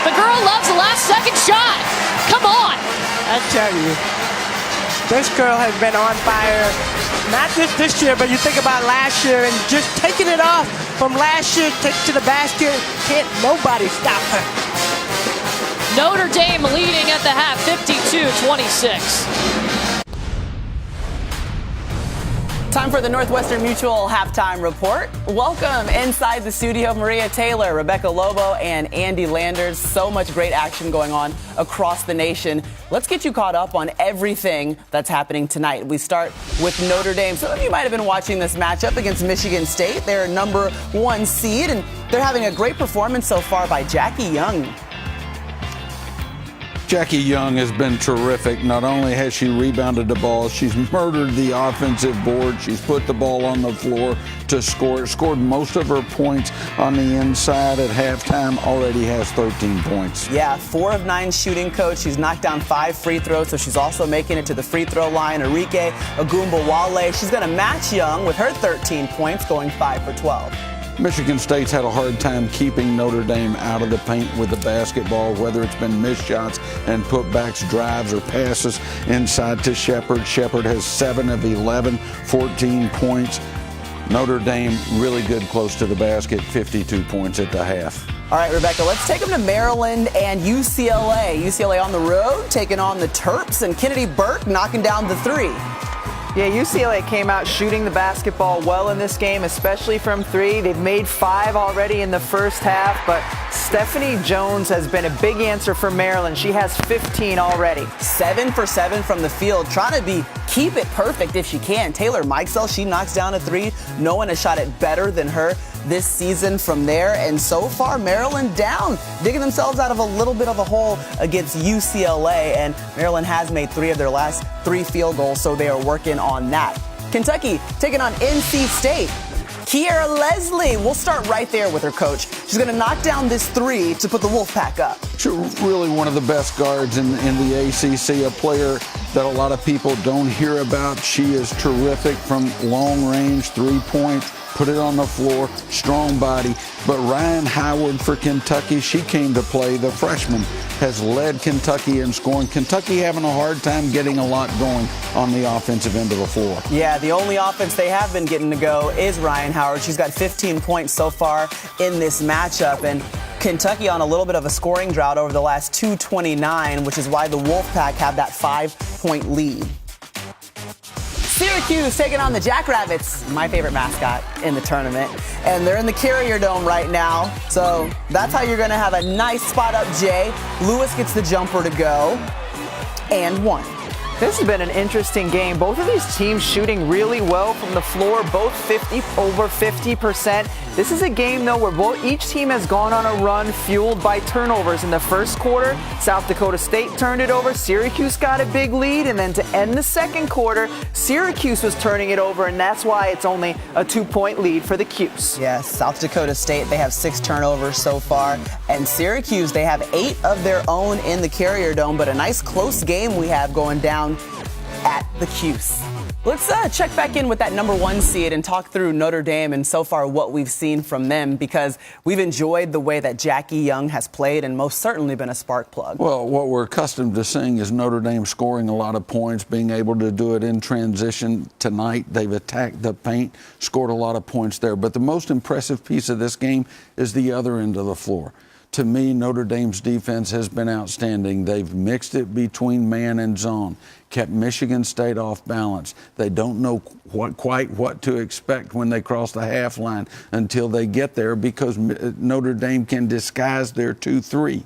A: The girl loves the last second
B: I tell you, this girl has been on fire. Not just this year, but you think about last year and just taking it off from last year, take to the basket. Can't nobody stop her.
A: Notre Dame leading at the half, 52-26.
E: Time for the Northwestern Mutual halftime report. Welcome inside the studio, Maria Taylor, Rebecca Lobo, and Andy Landers. So much great action going on across the nation. Let's get you caught up on everything that's happening tonight. We start with Notre Dame. Some of you might have been watching this matchup against Michigan State. They're number 1 seed, and they're having a great performance so far by Jackie Young.
F: Jackie Young has been terrific. Not only has she rebounded the ball, she's murdered the offensive board. She's put the ball on the floor to score. Scored most of her points on the inside at halftime. Already has 13 points.
E: Yeah, 4 of 9 shooting, coach. She's knocked down 5 free throws, so she's also making it to the free throw line. Arike Ogunbowale, she's going to match Young with her 13 points, going 5 for 12.
F: Michigan State's had a hard time keeping Notre Dame out of the paint with the basketball, whether it's been missed shots and putbacks, drives, or passes inside to Shepard. Shepard has 7 of 11, 14 points. Notre Dame really good close to the basket, 52 points at the half.
E: All right, Rebecca, let's take them to Maryland and UCLA. UCLA on the road, taking on the Terps, and Kennedy Burke knocking down the 3.
G: Yeah, UCLA came out shooting the basketball well in this game, especially from 3. They've made 5 already in the first half, but Stephanie Jones has been a big answer for Maryland. She has 15 already.
E: 7 for 7 from the field, trying to keep it perfect if she can. Taylor Mikesell, she knocks down a 3. No one has shot it better than her this season from there. And so far, Maryland down, digging themselves out of a little bit of a hole against UCLA. And Maryland has made 3 of their last 3 field goals, so they are working on that. Kentucky taking on NC State. Kiera Leslie, we'll start right there with her coach. She's going to knock down this 3 to put the Wolfpack up.
F: She's really one of the best guards in the ACC, a player that a lot of people don't hear about. She is terrific from long range, 3-point, put it on the floor, strong body. But Ryan Howard for Kentucky, she came to play. The freshman has led Kentucky in scoring. Kentucky having a hard time getting a lot going on the offensive end of the floor.
E: Yeah, the only offense they have been getting to go is Ryan Howard. She's got 15 points so far in this matchup. And Kentucky on a little bit of a scoring drought over the last 2:29, which is why the Wolfpack have that 5-point lead. Syracuse taking on the Jackrabbits, my favorite mascot in the tournament. And they're in the Carrier Dome right now. So that's how you're going to have a nice spot up, Jay. Lewis gets the jumper to go. And 1.
G: This has been an interesting game. Both of these teams shooting really well from the floor, both over 50%. This is a game, though, where each team has gone on a run fueled by turnovers. In the first quarter, South Dakota State turned it over. Syracuse got a big lead, and then to end the second quarter, Syracuse was turning it over, and that's why it's only a 2-point lead for the Cuse.
E: Yes, South Dakota State, they have 6 turnovers so far, and Syracuse, they have 8 of their own in the Carrier Dome, but a nice close game we have going down at the Cuse. Let's check back in with that number 1 seed and talk through Notre Dame and so far what we've seen from them, because we've enjoyed the way that Jackie Young has played and most certainly been a spark plug.
F: Well, what we're accustomed to seeing is Notre Dame scoring a lot of points, being able to do it in transition. Tonight, they've attacked the paint, scored a lot of points there. But the most impressive piece of this game is the other end of the floor. To me, Notre Dame's defense has been outstanding. They've mixed it between man and zone, kept Michigan State off balance. They don't know quite what to expect when they cross the half line until they get there, because Notre Dame can disguise their 2-3.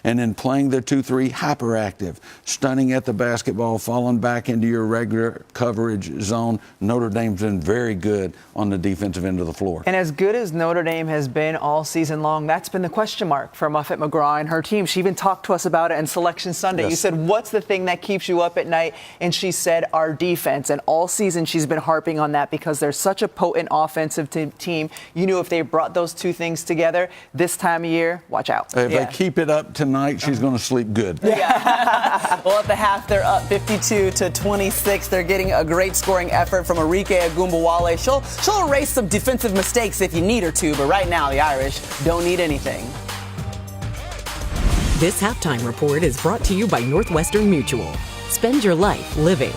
F: And in playing the 2-3, hyperactive, stunning at the basketball, falling back into your regular coverage zone. Notre Dame's been very good on the defensive end of the floor.
G: And as good as Notre Dame has been all season long, that's been the question mark for Muffet McGraw and her team. She even talked to us about it on Selection Sunday. Yes. You said, what's the thing that keeps you up at night? And she said, our defense. And all season she's been harping on that because they're such a potent offensive team. You knew if they brought those two things together this time of year, watch out.
F: If they keep it up tonight, she's going to sleep good.
E: Yeah. Well, at the half, they're up 52-26. They're getting a great scoring effort from Arike Ogunbowale. She'll erase some defensive mistakes if you need her to, but right now the Irish don't need anything.
H: This halftime report is brought to you by Northwestern Mutual. Spend your life living.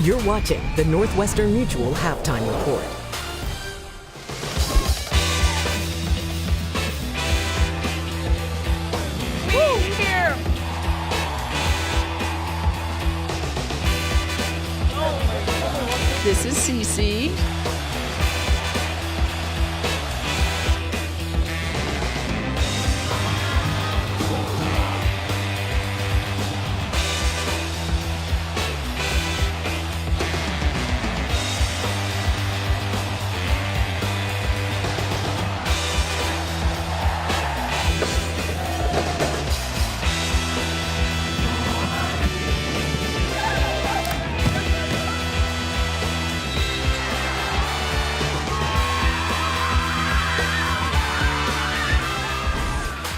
H: You're watching the Northwestern Mutual Halftime Report.
I: This is Cece.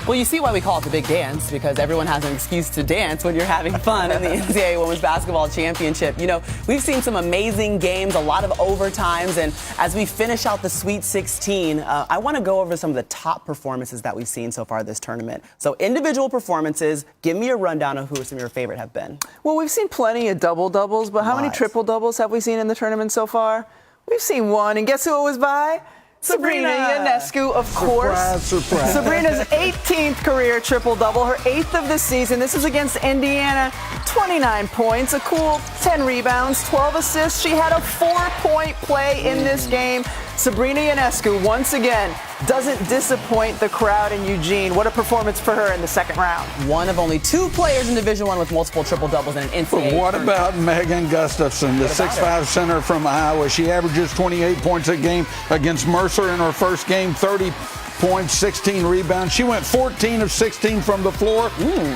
E: Well, you see why we call it the big dance, because everyone has an excuse to dance when you're having fun in the NCAA Women's Basketball Championship. You know, we've seen some amazing games, a lot of overtimes, and as we finish out the Sweet 16, I want to go over some of the top performances that we've seen so far this tournament. So individual performances, give me a rundown of who some of your favorite have been.
G: Well, we've seen plenty of double-doubles, but how many triple-doubles have we seen in the tournament so far? We've seen one, and guess who it was by? Sabrina Ionescu, of course.
F: Surprise.
G: Sabrina's 18th career triple-double, her 8th of the season. This is against Indiana. 29 points, a cool 10 rebounds, 12 assists. She had a 4-point play in this game. Sabrina Ionescu, once again, doesn't disappoint the crowd in Eugene. What a performance for her in the second round.
E: One of only 2 players in Division I with multiple triple-doubles in an NCAA.
F: But what about Megan Gustafson, the 6'5" center from Iowa? She averages 28 points a game against Mercer in her first game, 30 points, 16 rebounds. She went 14 of 16 from the floor.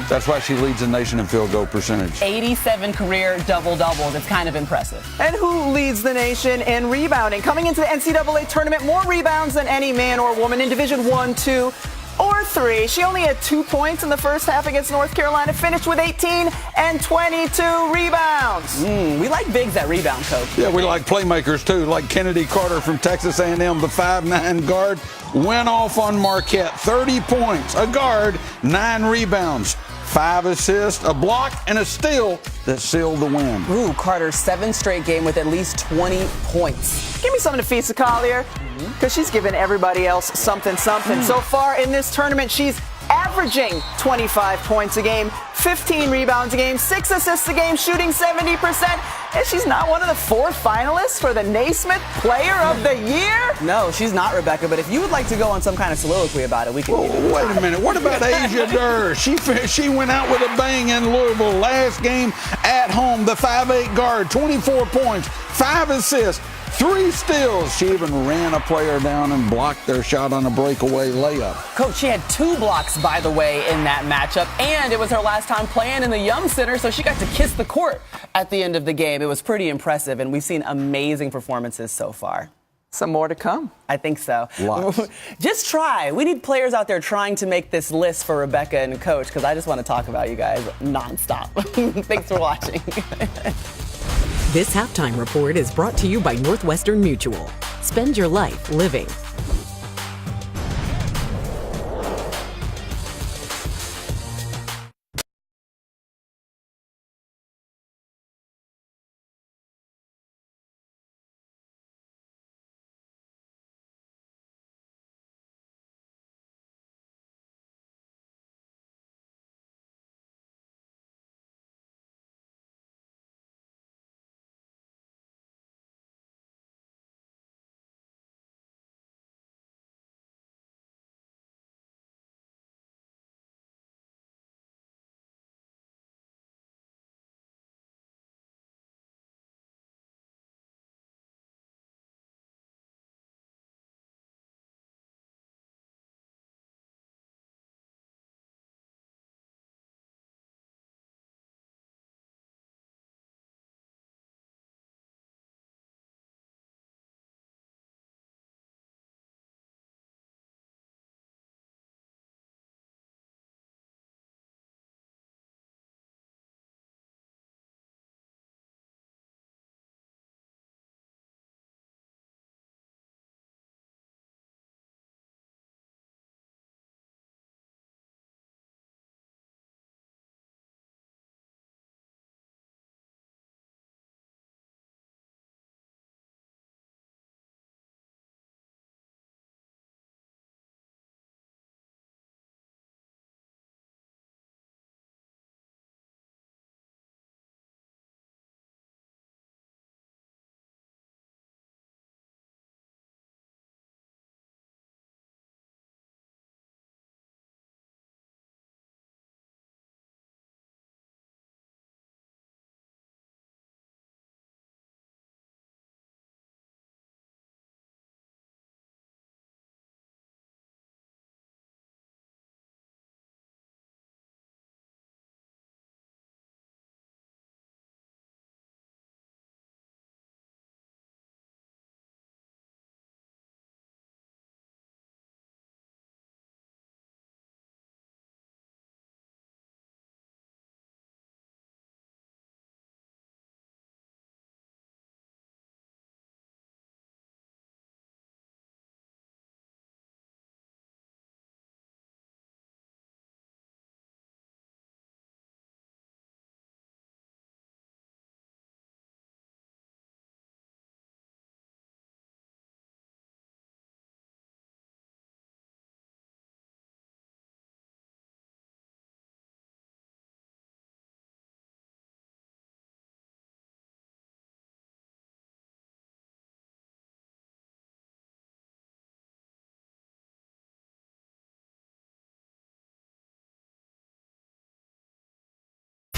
F: That's why she leads the nation in field goal percentage.
E: 87 career double-doubles. It's kind of impressive.
G: And who leads the nation in rebounding? Coming into the NCAA tournament, more rebounds than any man or woman in Division I, II, or III. She only had 2 points in the first half against North Carolina, finished with 18 and 22 rebounds.
E: We like bigs that rebound, Coach.
F: Yeah, we like playmakers too, like Kennedy Carter from Texas A&M, the 5'9" guard, went off on Marquette, 30 points, a guard, 9 rebounds, 5 assists, a block, and a steal that sealed the win.
E: Ooh, Carter's 7th straight game with at least 20 points.
G: Give me something to feast the Collier, because she's given everybody else something. So far in this tournament, she's averaging 25 points a game, 15 rebounds a game, 6 assists a game, shooting 70%. And she's not one of the 4 finalists for the Naismith Player of the Year?
E: No, she's not, Rebecca, but if you would like to go on some kind of soliloquy about it, we can.
F: Wait a minute. What about Asia Durr? She went out with a bang in Louisville. Last game at home, the 5'8" guard, 24 points, 5 assists, 3 steals. She even ran a player down and blocked their shot on a breakaway layup.
E: Coach, she had 2 blocks, by the way, in that matchup, and it was her last time playing in the Yum Center, so she got to kiss the court at the end of the game. It was pretty impressive, and we've seen amazing performances so far.
G: Some more to come.
E: I think so.
F: Lots.
E: Just try. We need players out there trying to make this list for Rebecca and Coach, because I just want to talk about you guys nonstop. Thanks for watching.
H: This halftime report is brought to you by Northwestern Mutual. Spend your life living.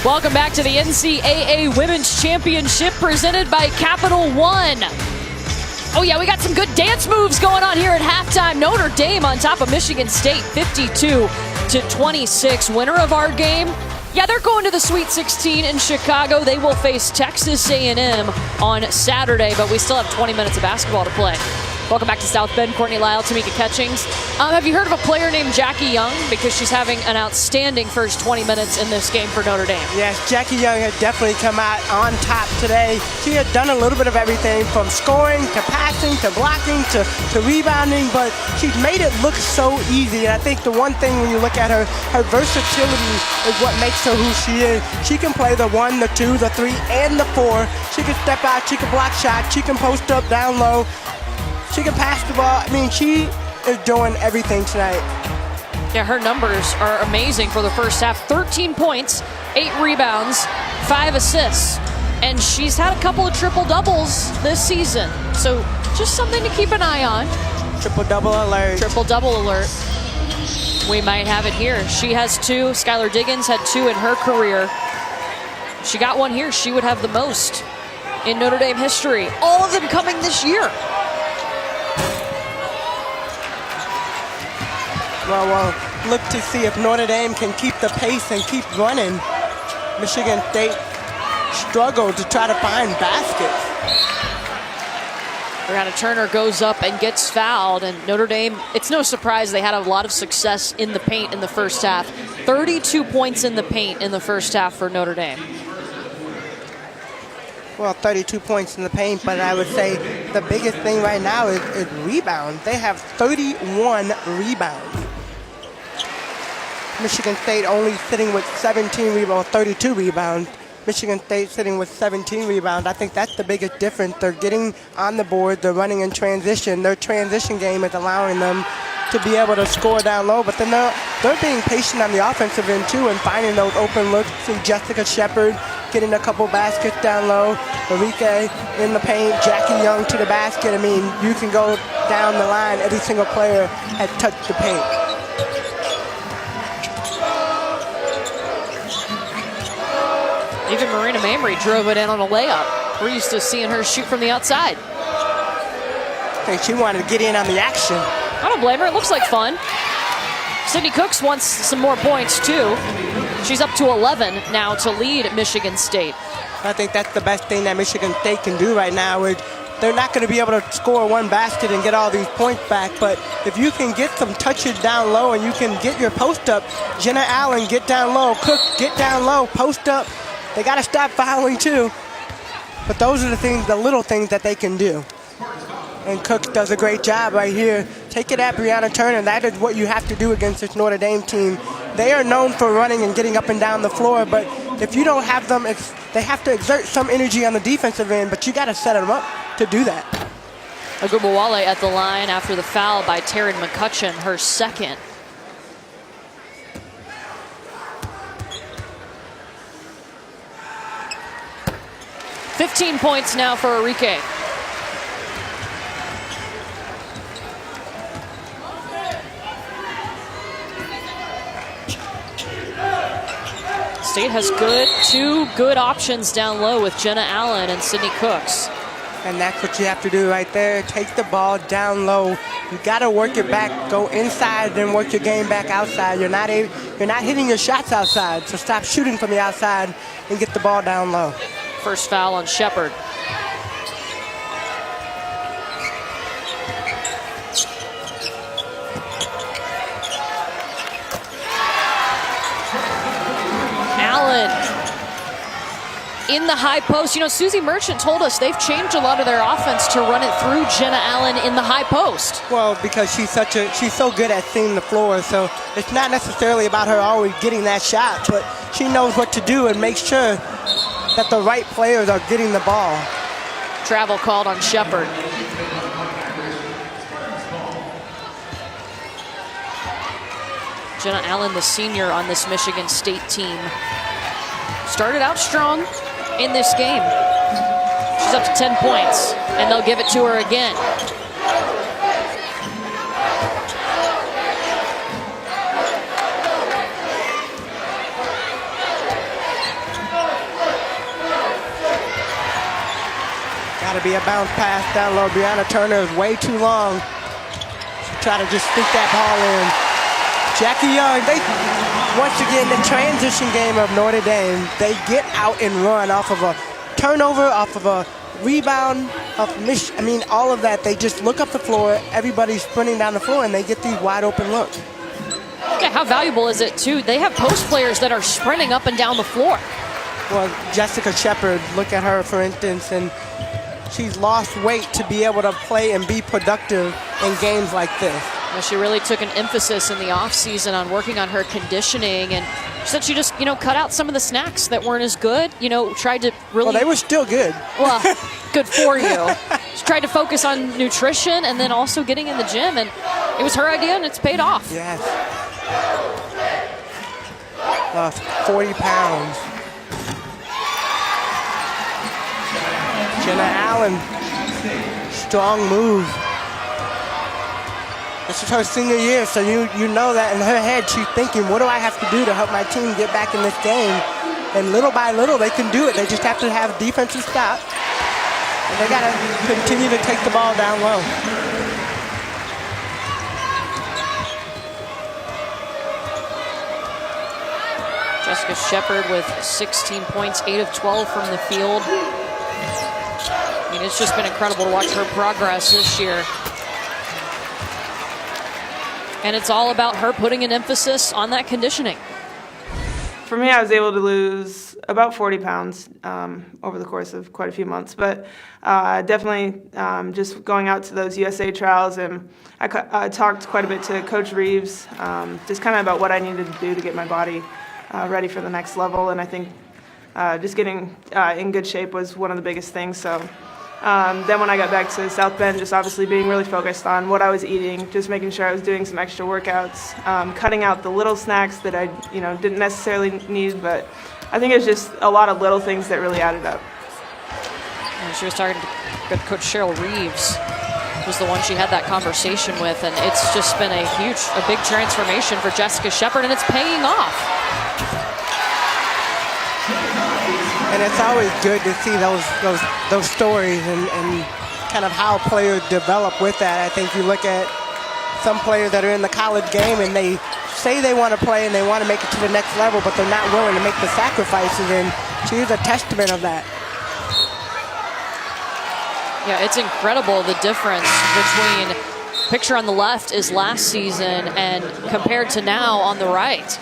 A: Welcome back to the NCAA Women's Championship presented by Capital One. Oh yeah, we got some good dance moves going on here at halftime. Notre Dame on top of Michigan State, 52-26. Winner of our game, yeah, they're going to the Sweet 16 in Chicago. They will face Texas A&M on Saturday, but we still have 20 minutes of basketball to play. Welcome back to South Bend. Courtney Lyle, Tamika Catchings. Have you heard of a player named Jackie Young? Because she's having an outstanding first 20 minutes in this game for Notre Dame.
B: Yes, Jackie Young had definitely come out on top today. She had done a little bit of everything from scoring to passing to blocking to rebounding, but she's made it look so easy. And I think the one thing when you look at her versatility is what makes her who she is. She can play the 1, the 2, the 3, and the 4. She can step out, she can block shots, she can post up down low. She can pass the ball. I mean, she is doing everything tonight.
A: Yeah, her numbers are amazing for the first half. 13 points, 8 rebounds, 5 assists. And she's had a couple of triple-doubles this season. So just something to keep an eye on.
B: Triple-double alert.
A: Triple-double alert. We might have it here. She has 2. Skylar Diggins had 2 in her career. She got 1 here. She would have the most in Notre Dame history. All of them coming this year.
B: Well, we'll look to see if Notre Dame can keep the pace and keep running. Michigan State struggled to try to find baskets.
A: Brianna Turner goes up and gets fouled, and Notre Dame, it's no surprise they had a lot of success in the paint in the first half. 32 points in the paint in the first half for Notre Dame.
B: Well, 32 points in the paint, but I would say the biggest thing right now is rebounds. They have 31 rebounds. Michigan State only sitting with 17 rebounds, 32 rebounds. Michigan State sitting with 17 rebounds. I think that's the biggest difference. They're getting on the board. They're running in transition. Their transition game is allowing them to be able to score down low, but then they're being patient on the offensive end too and finding those open looks. See Jessica Shepard getting a couple baskets down low. Arike in the paint. Jackie Young to the basket. I mean, you can go down the line. Every single player has touched the paint.
A: Even Marina Mamry drove it in on a layup. We're used to seeing her shoot from the outside.
B: I think she wanted to get in on the action.
A: I don't blame her. It looks like fun. Sydney Cooks wants some more points, too. She's up to 11 now to lead Michigan State.
B: I think that's the best thing that Michigan State can do right now. They're not going to be able to score 1 basket and get all these points back, but if you can get some touches down low and you can get your post up, Jenna Allen, get down low. Cook, get down low, post up. They got to stop fouling, too. But those are the things, the little things that they can do. And Cook does a great job right here. Take it at Brianna Turner. That is what you have to do against this Notre Dame team. They are known for running and getting up and down the floor, but if you don't have them, they have to exert some energy on the defensive end, but you got to set them up to do that.
A: Ogunbowale at the line after the foul by Taryn McCutcheon, her second. $15 points now for Arike. State has 2 good options down low with Jenna Allen and Sydney Cooks.
B: And that's what you have to do right there. Take the ball down low. You got to work it back. Go inside, then work your game back outside. You're not hitting your shots outside, so stop shooting from the outside and get the ball down low.
A: First foul on Shepard. Allen in the high post. You know, Susie Merchant told us they've changed a lot of their offense to run it through Jenna Allen in the high post.
B: Well, because she's so good at seeing the floor, so it's not necessarily about her always getting that shot, but she knows what to do and make sure that the right players are getting the ball.
A: Travel called on Shepard. Jenna Allen, the senior on this Michigan State team, started out strong in this game. She's up to 10 points, and they'll give it to her again.
B: Got to be a bounce pass down low. Brianna Turner is way too long. Try to just stick that ball in. Jackie Young, once again, the transition game of Notre Dame, they get out and run off of a turnover, off of a rebound, all of that. They just look up the floor, everybody's sprinting down the floor, and they get these wide open looks.
A: Yeah, how valuable is it, too? They have post players that are sprinting up and down the floor.
B: Well, Jessica Shepard, look at her, for instance, and she's lost weight to be able to play and be productive in games like this.
A: Well, she really took an emphasis in the offseason on working on her conditioning, and she said she just, cut out some of the snacks that weren't as good, tried to really...
B: Well, they were still good.
A: Well, good for you. She tried to focus on nutrition and then also getting in the gym, and it was her idea, and it's paid off.
B: Yes. Lost 40 pounds. Jenna Allen, strong move. This is her senior year, so you know that in her head she's thinking, what do I have to do to help my team get back in this game? And little by little they can do it. They just have to have defensive stop. And they got to continue to take the ball down low.
A: Jessica Shepard with 16 points, 8 of 12 from the field. It's just been incredible to watch her progress this year. And it's all about her putting an emphasis on that conditioning.
J: For me, I was able to lose about 40 pounds over the course of quite a few months. But definitely just going out to those USA trials, and I talked quite a bit to Coach Reeves, just kind of about what I needed to do to get my body ready for the next level. And I think just getting in good shape was one of the biggest things. So then when I got back to South Bend, just obviously being really focused on what I was eating, just making sure I was doing some extra workouts, cutting out the little snacks that I didn't necessarily need, but I think it's just a lot of little things that really added up.
A: And she was talking to Coach Cheryl Reeves, was the one she had that conversation with, and it's just been a big transformation for Jessica Shepard, and it's paying off.
B: And it's always good to see those stories and kind of how players develop with that. I think you look at some players that are in the college game and they say they want to play and they want to make it to the next level, but they're not willing to make the sacrifices, and she's a testament of that.
A: Yeah, it's incredible the difference between picture on the left is last season and compared to now on the right.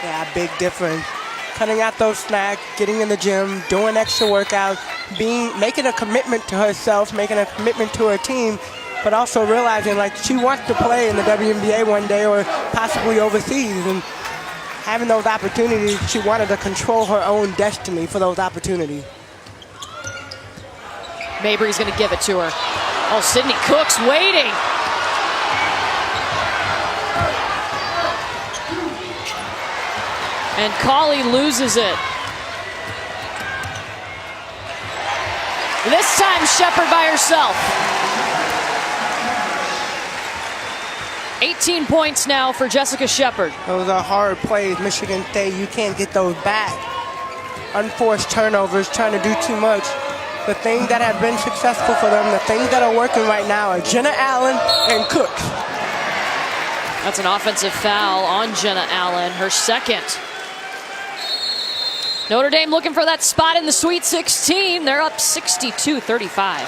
B: Yeah, big difference. Cutting out those snacks, getting in the gym, doing extra workouts, making a commitment to herself, making a commitment to her team, but also realizing she wants to play in the WNBA one day or possibly overseas, and having those opportunities, she wanted to control her own destiny for those opportunities.
A: Mabry's going to give it to her. Oh, Sydney Cook's waiting. And Colley loses it. This time, Shepard by herself. 18 points now for Jessica Shepard.
B: Those are hard plays. Michigan State, you can't get those back. Unforced turnovers, trying to do too much. The things that have been successful for them, the things that are working right now are Jenna Allen and Cooks.
A: That's an offensive foul on Jenna Allen, her second. Notre Dame looking for that spot in the Sweet 16. They're up 62-35.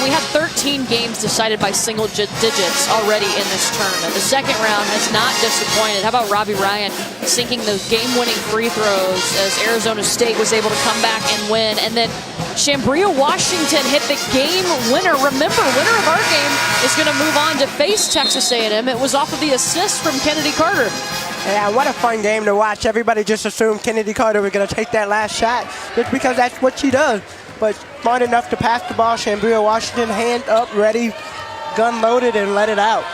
A: we had 13 games decided by single digits already in this tournament. The second round has not disappointed. How about Robbie Ryan sinking those game-winning free throws as Arizona State was able to come back and win. And then Chambria Washington hit the game winner. Remember, winner of our game is going to move on to face Texas A&M. It was off of the assist from Kennedy Carter.
B: Yeah, what a fun game to watch. Everybody just assumed Kennedy Carter was going to take that last shot just because that's what she does. But smart enough to pass the ball. Chambria Washington, hand up, ready, gun loaded, and let it out.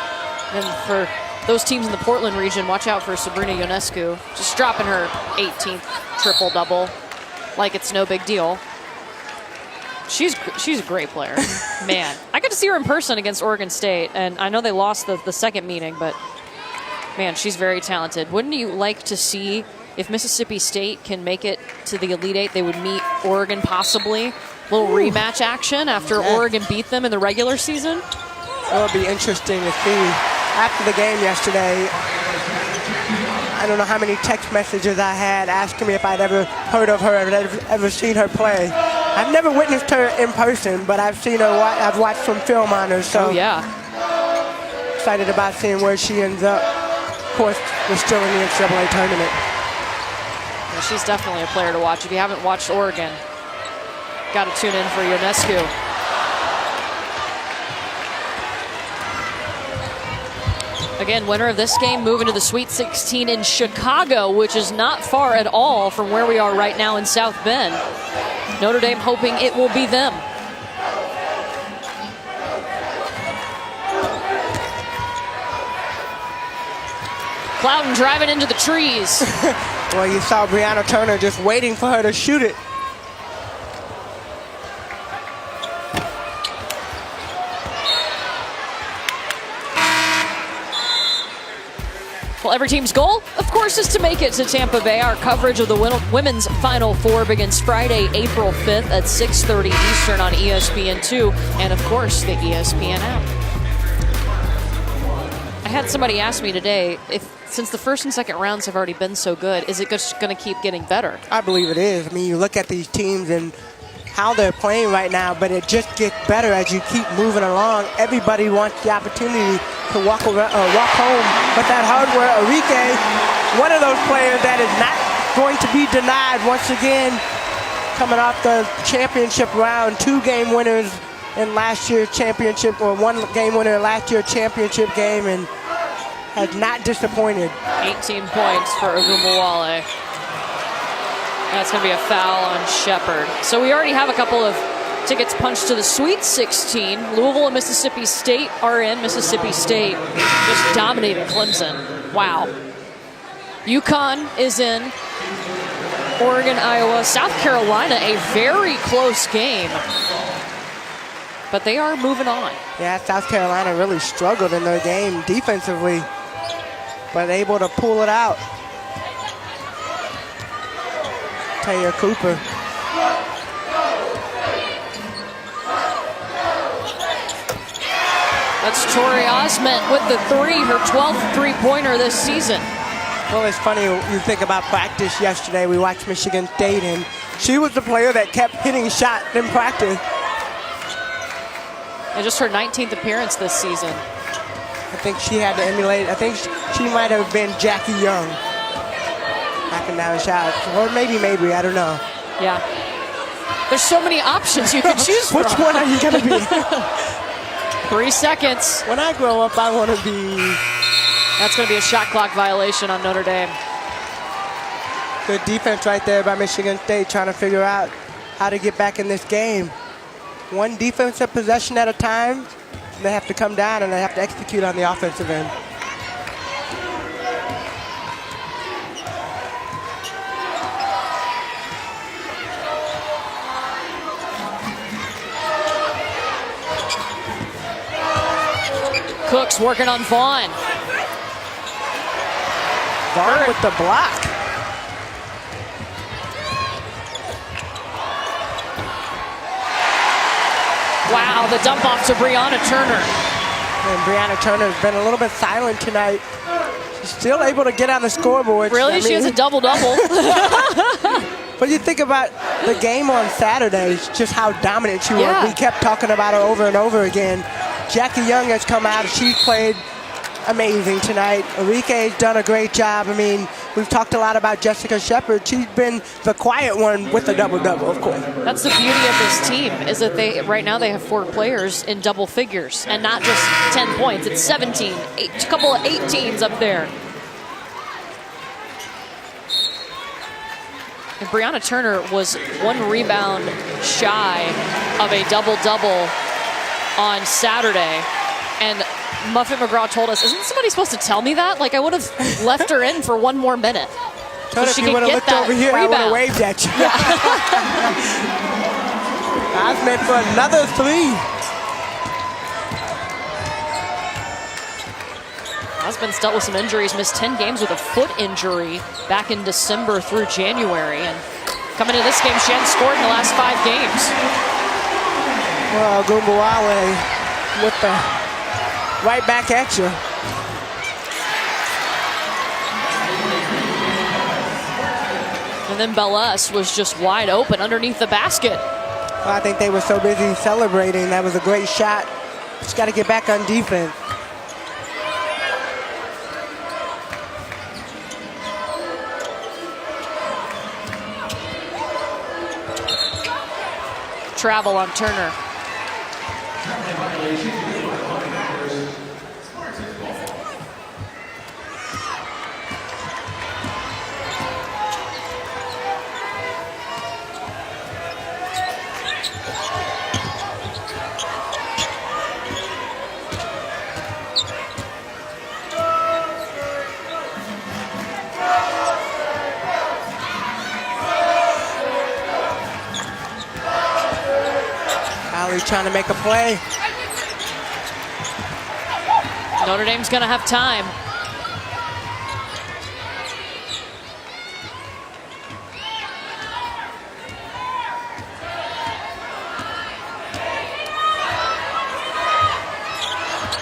A: And for those teams in the Portland region, watch out for Sabrina Ionescu. Just dropping her 18th triple-double like it's no big deal. She's a great player. Man, I got to see her in person against Oregon State, and I know they lost the second meeting, but man, she's very talented. Wouldn't you like to see if Mississippi State can make it to the Elite Eight, they would meet Oregon possibly? A little rematch action after Oregon beat them in the regular season?
B: It would be interesting to see. After the game yesterday, I don't know how many text messages I had asking me if I'd ever heard of her, ever seen her play. I've never witnessed her in person, but I've seen her. I've watched some film on her, so excited about seeing where she ends up. Of course, we're still in the NCAA tournament.
A: Yeah, she's definitely a player to watch. If you haven't watched Oregon, got to tune in for Ionescu. Again, winner of this game moving to the Sweet 16 in Chicago, which is not far at all from where we are right now in South Bend. Notre Dame hoping it will be them. Clouden driving into the trees.
B: Well, you saw Brianna Turner just waiting for her to shoot it.
A: Well, every team's goal, of course, is to make it to Tampa Bay. Our coverage of the women's Final Four begins Friday, April 5th at 6:30 Eastern on ESPN2 and, of course, the ESPN app. I had somebody ask me today, since the first and second rounds have already been so good, is it just going to keep getting better?
B: I believe it is. I mean, you look at these teams and how they're playing right now, but it just gets better as you keep moving along. Everybody wants the opportunity to walk home with that hardware. Arike, one of those players that is not going to be denied once again, coming off the championship round, 2 game winners in last year's championship, or 1 game winner in last year's championship game, and has not disappointed.
A: 18 points for Ogunbowale. That's going to be a foul on Shepard. So we already have a couple of tickets punched to the Sweet 16. Louisville and Mississippi State are in. Mississippi State just dominated Clemson. Wow. UConn is in. Oregon, Iowa, South Carolina, a very close game. But they are moving on.
B: Yeah, South Carolina really struggled in their game defensively, but able to pull it out. Taya Cooper.
A: That's Tori Osment with the 3, her 12th three-pointer this season.
B: Well, it's funny, you think about practice yesterday. We watched Michigan State, and she was the player that kept hitting shots in practice.
A: And just her 19th appearance this season.
B: I think she had to emulate. I think she might have been Jackie Young. Knocking down shots. Or maybe, I don't know.
A: Yeah. There's so many options you could choose from.
B: Which one are you going to be?
A: 3 seconds.
B: When I grow up, I want to be...
A: That's going to be a shot clock violation on Notre Dame.
B: Good defense right there by Michigan State, trying to figure out how to get back in this game. One defensive possession at a time. They have to come down and they have to execute on the offensive end.
A: Cooks working on Vaughn.
B: Vaughn with the block.
A: Wow, the dump off to Brianna Turner.
B: And Brianna Turner's been a little bit silent tonight. She's still able to get on the scoreboard.
A: Really? She has a double-double.
B: But you think about the game on Saturday, just how dominant she was. We kept talking about her over and over again. Jackie Young has come out. She's played amazing tonight. Arike's done a great job. I mean, we've talked a lot about Jessica Shepard. She's been the quiet one with the double-double, of course.
A: That's the beauty of this team, is that right now they have 4 players in double figures, and not just 10 points. It's 17, a couple of 18s up there. And Brianna Turner was 1 rebound shy of a double-double on Saturday. And Muffet McGraw told us, isn't somebody supposed to tell me that? Like, I would have left her in for 1 more minute.
B: So if you would have looked over here, rebound. I would have waved at you.
A: Yeah.
B: Osmond for another 3.
A: Osmond's dealt with some injuries, missed 10 games with a foot injury back in December through January. And coming into this game, she hadn't scored in the last 5 games.
B: Well, Ogunbowale with the right back at you.
A: And then Bellis was just wide open underneath the basket.
B: Well, I think they were so busy celebrating. That was a great shot. Just got to get back on defense.
A: Travel on Turner.
B: Trying to make a play.
A: Notre Dame's going to have time.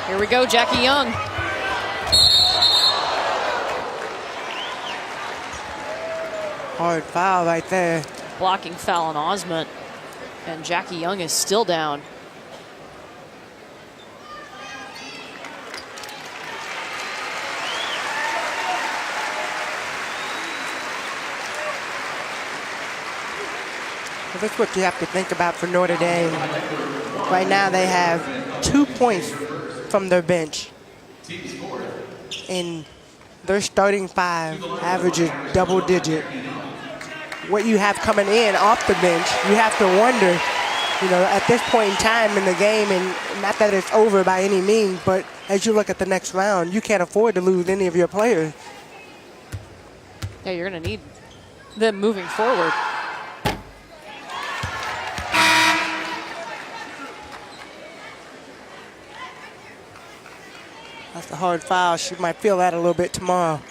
A: Here we go, Jackie Young.
B: Hard foul right there.
A: Blocking foul on Osmond. And Jackie Young is still down.
B: Well, that's what you have to think about for Notre Dame. Right now they have 2 points from their bench. And their starting 5 averages double-digit. What you have coming in off the bench, you have to wonder, you know, at this point in time in the game, and not that it's over by any means, but as you look at the next round, you can't afford to lose any of your players.
A: Yeah, you're going to need them moving forward.
B: That's a hard foul. She might feel that a little bit tomorrow.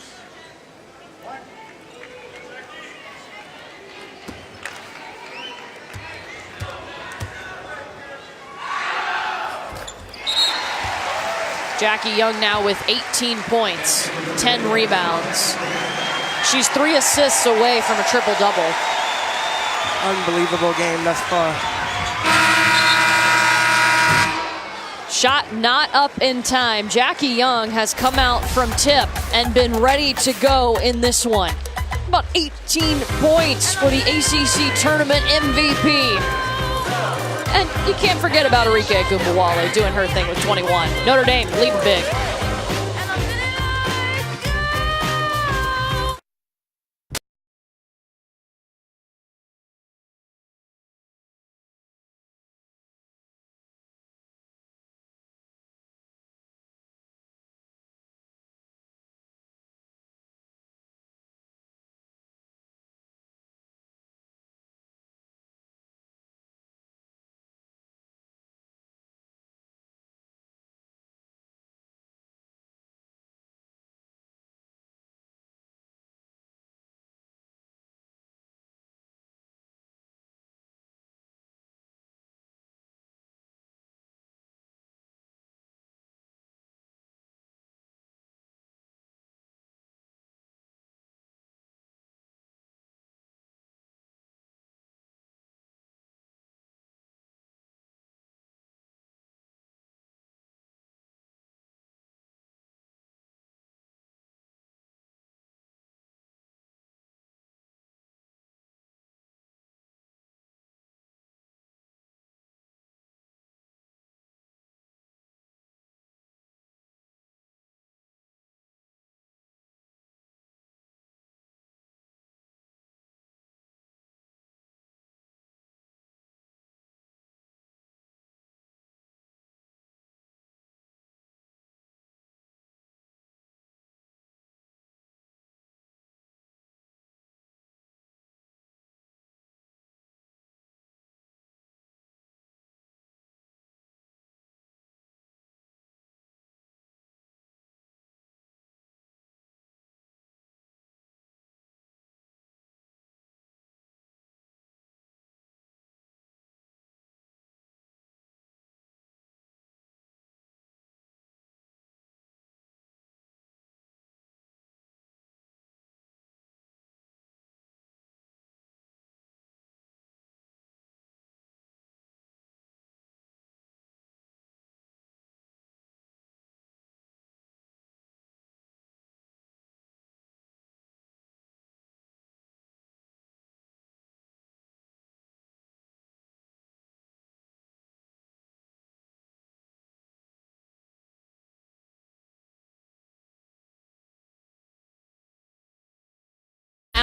A: Jackie Young now with 18 points, 10 rebounds. She's 3 assists away from a triple-double.
B: Unbelievable game thus far.
A: Shot not up in time. Jackie Young has come out from tip and been ready to go in this one. About 18 points for the ACC Tournament MVP. And you can't forget about Arike Ogunbowale doing her thing with 21. Notre Dame leading big.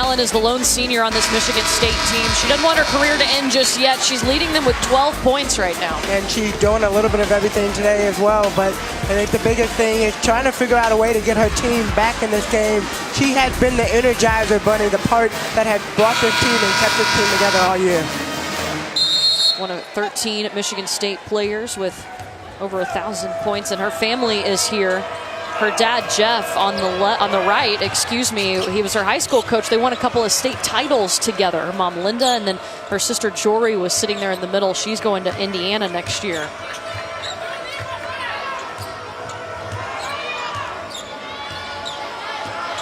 A: Allen is the lone senior on this Michigan State team. She doesn't want her career to end just yet. She's leading them with 12 points right now.
B: And she's doing a little bit of everything today as well. But I think the biggest thing is trying to figure out a way to get her team back in this game. She has been the energizer bunny, the part that has brought this team and kept this team together all year.
A: One of 13 Michigan State players with over 1,000 points, and her family is here. Her dad, Jeff, on the right, he was her high school coach. They won a couple of state titles together. Her mom, Linda, and then her sister, Jory, was sitting there in the middle. She's going to Indiana next year.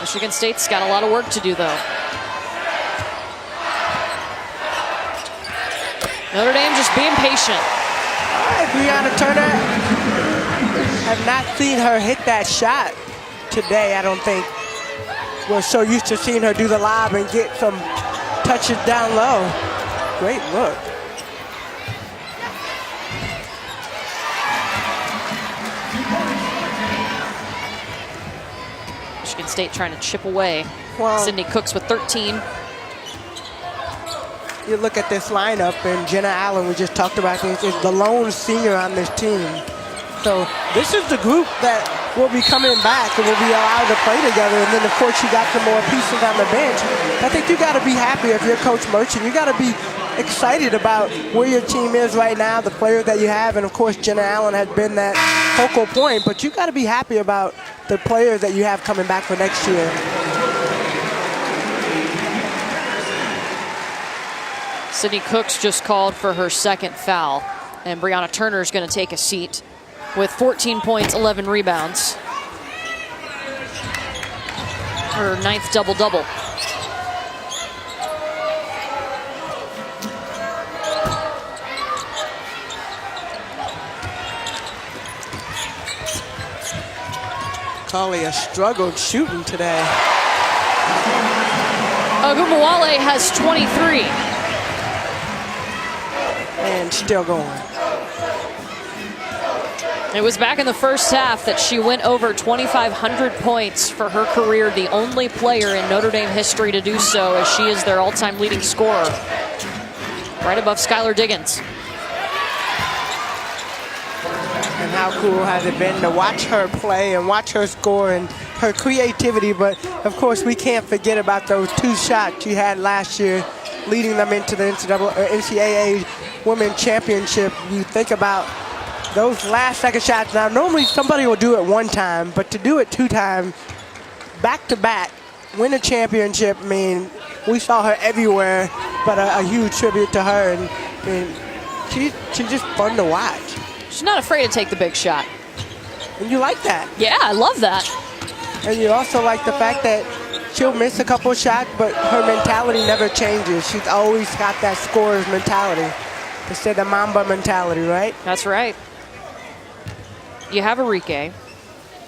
A: Michigan State's got a lot of work to do, though. Notre Dame just being patient.
B: All right, Brianna Turner. Have not seen her hit that shot today, I don't think. We're so used to seeing her do the lob and get some touches down low. Great look.
A: Michigan State trying to chip away.
B: Well,
A: Sydney Cooks with 13.
B: You look at this lineup, and Jenna Allen, we just talked about this, is the lone senior on this team. So this is the group that will be coming back and will be allowed to play together. And then, of course, you got some more pieces on the bench. I think you got to be happy if you're Coach Merchant. You got to be excited about where your team is right now, the players that you have. And, of course, Jenna Allen has been that focal point. But you got to be happy about the players that you have coming back for next year.
A: Sydney Cooks just called for her second foul. And Brianna Turner is going to take a seat with 14 points, 11 rebounds. Her 9th double-double.
B: Collier struggled shooting today.
A: Ogunbowale has 23.
B: And still going.
A: It was back in the first half that she went over 2,500 points for her career, the only player in Notre Dame history to do so, as she is their all-time leading scorer, right above Skylar Diggins.
B: And how cool has it been to watch her play and watch her score and her creativity. But, of course, we can't forget about those 2 shots she had last year, leading them into the NCAA Women's Championship. You think about those last second shots. Now, normally somebody will do it one time, but to do it 2 times, back-to-back, win a championship, I mean, we saw her everywhere, but a huge tribute to her. And she's just fun to watch.
A: She's not afraid to take the big shot.
B: And you like that.
A: Yeah, I love that.
B: And you also like the fact that she'll miss a couple shots, but her mentality never changes. She's always got that scorer's mentality instead of Mamba mentality, right?
A: That's right. You have Arike,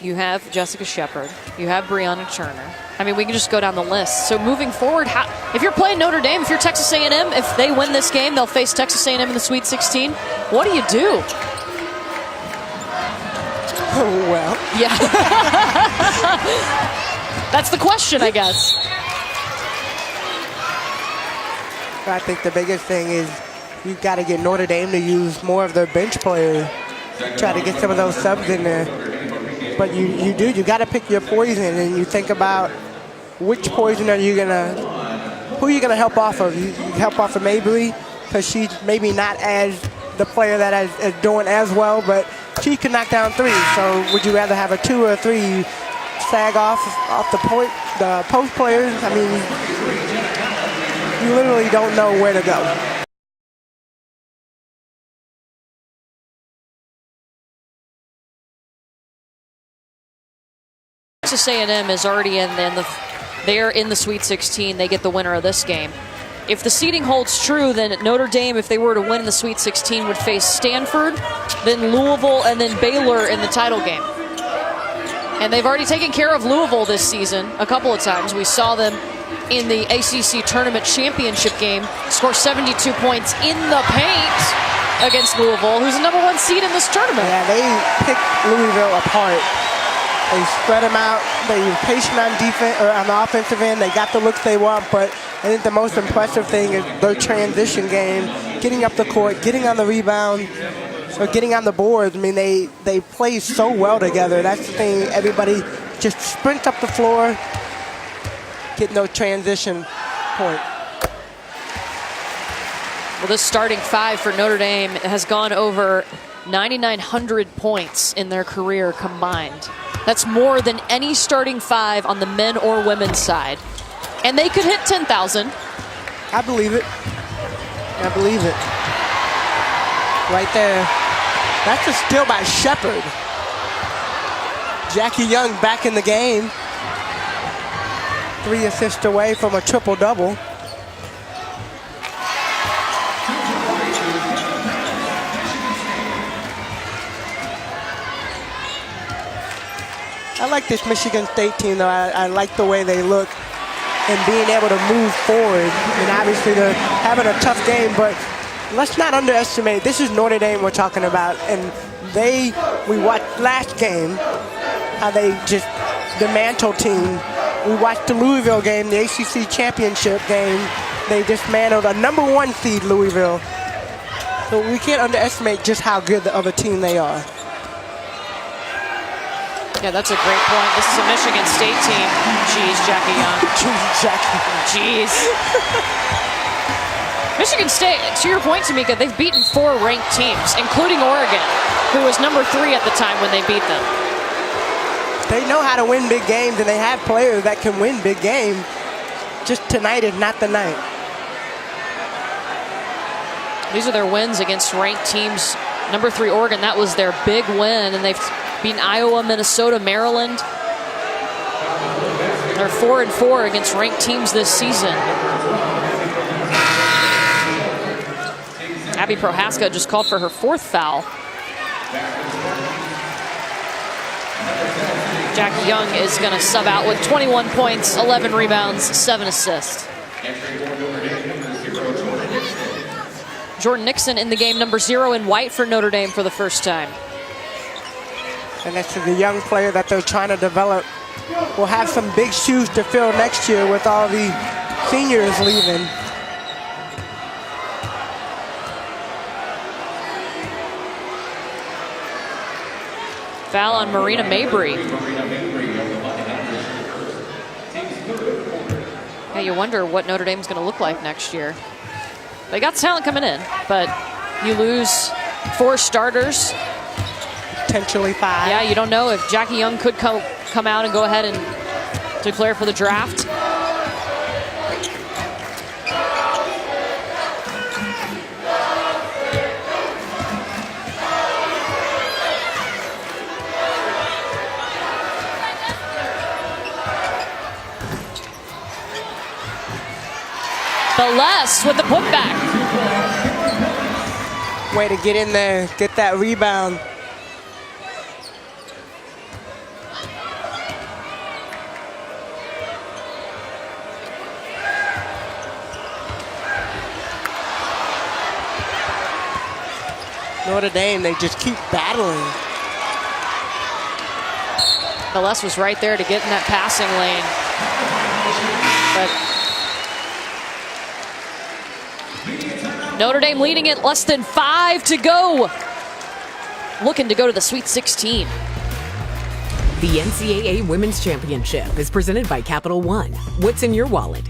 A: you have Jessica Shepard, you have Brianna Turner. I mean, we can just go down the list. So moving forward, if you're playing Notre Dame, if you're Texas A&M, if they win this game, they'll face Texas A&M in the Sweet 16. What do you do?
B: Oh, well.
A: Yeah. That's the question, I guess.
B: I think the biggest thing is you've got to get Notre Dame to use more of their bench players. Try to get some of those subs in there. But you got to pick your poison, and you think about which poison are you going to, who are you going to help off of? You help off of Mabley, because she's maybe not as the player that is doing as well, but she can knock down 3. So would you rather have a 2 or a 3? You sag off the post players. I mean, you literally don't know where to go.
A: Texas A&M is already they're in the Sweet 16. They get the winner of this game. If the seeding holds true, then Notre Dame, if they were to win in the Sweet 16, would face Stanford, then Louisville, and then Baylor in the title game. And they've already taken care of Louisville this season a couple of times. We saw them in the ACC Tournament Championship game score 72 points in the paint against Louisville, who's the #1 seed in this tournament.
B: Yeah, they picked Louisville apart. They spread them out. They were patient on defense or on the offensive end. They got the looks they want, but I think the most impressive thing is their transition game, getting up the court, getting on the rebound, or getting on the boards. I mean, they play so well together. That's the thing. Everybody just sprints up the floor, get no transition point.
A: Well, this starting five for Notre Dame has gone over 9,900 points in their career combined. That's more than any starting five on the men or women's side. And they could hit 10,000.
B: I believe it. I believe it. Right there. That's a steal by Shepard. Jackie Young back in the game. 3 assists away from a triple-double. I like this Michigan State team, though. I like the way they look and being able to move forward. I mean, obviously they're having a tough game, but let's not underestimate. This is Notre Dame we're talking about, and we watched last game how they just the mantle team. We watched the Louisville game, the ACC championship game. They dismantled a #1 seed Louisville. So we can't underestimate just how good the other team they are.
A: Yeah, that's a great point. This is a Michigan State team. Jeez, Jackie Young.
B: Jeez, Jackie.
A: Jeez. Michigan State, to your point, Tamika, they've beaten 4 ranked teams, including Oregon, who was #3 at the time when they beat them.
B: They know how to win big games, and they have players that can win big games. Just tonight is not the night.
A: These are their wins against ranked teams. #3 Oregon, that was their big win, and they've beaten Iowa, Minnesota, Maryland. They're 4-4 against ranked teams this season. Abby Prohaska just called for her 4th foul. Jackie Young is going to sub out with 21 points, 11 rebounds, 7 assists. Jordan Nixon in the game, #0 in white for Notre Dame for the first time.
B: And this is a young player that they're trying to develop. Will have some big shoes to fill next year with all the seniors leaving.
A: Foul on Marina Mabry. Yeah, you wonder what Notre Dame's going to look like next year. They got talent coming in, but you lose 4 starters.
B: Potentially 5.
A: Yeah, you don't know if Jackie Young could come out and go ahead and declare for the draft. Beless with the putback.
B: Way to get in there, get that rebound. Notre Dame, they just keep battling.
A: Beless was right there to get in that passing lane. But Notre Dame leading it, less than 5 to go. Looking to go to the Sweet 16.
H: The NCAA Women's Championship is presented by Capital One. What's in your wallet?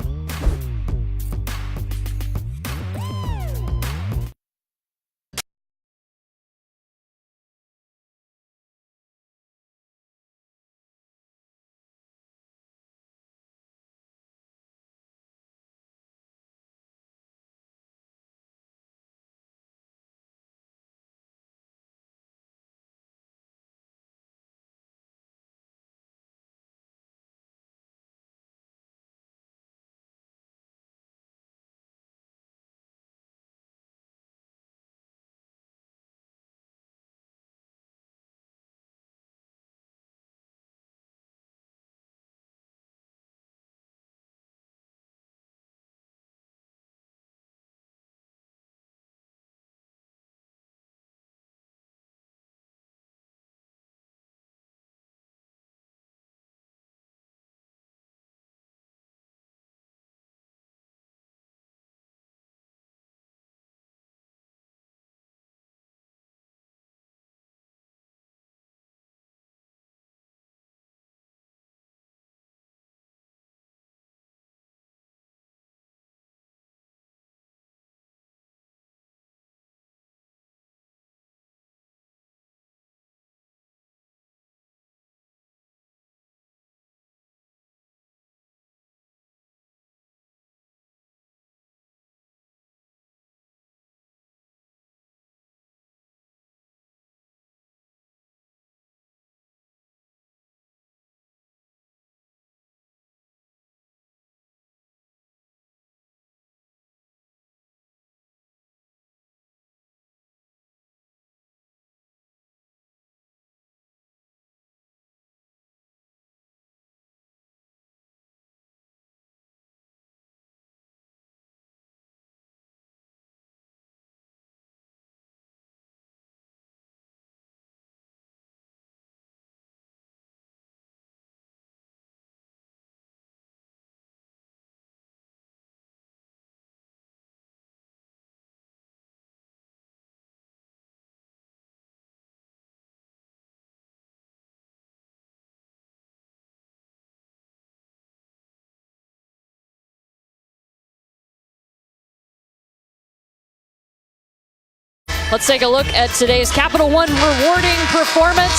A: Let's take a look at today's Capital One rewarding performance.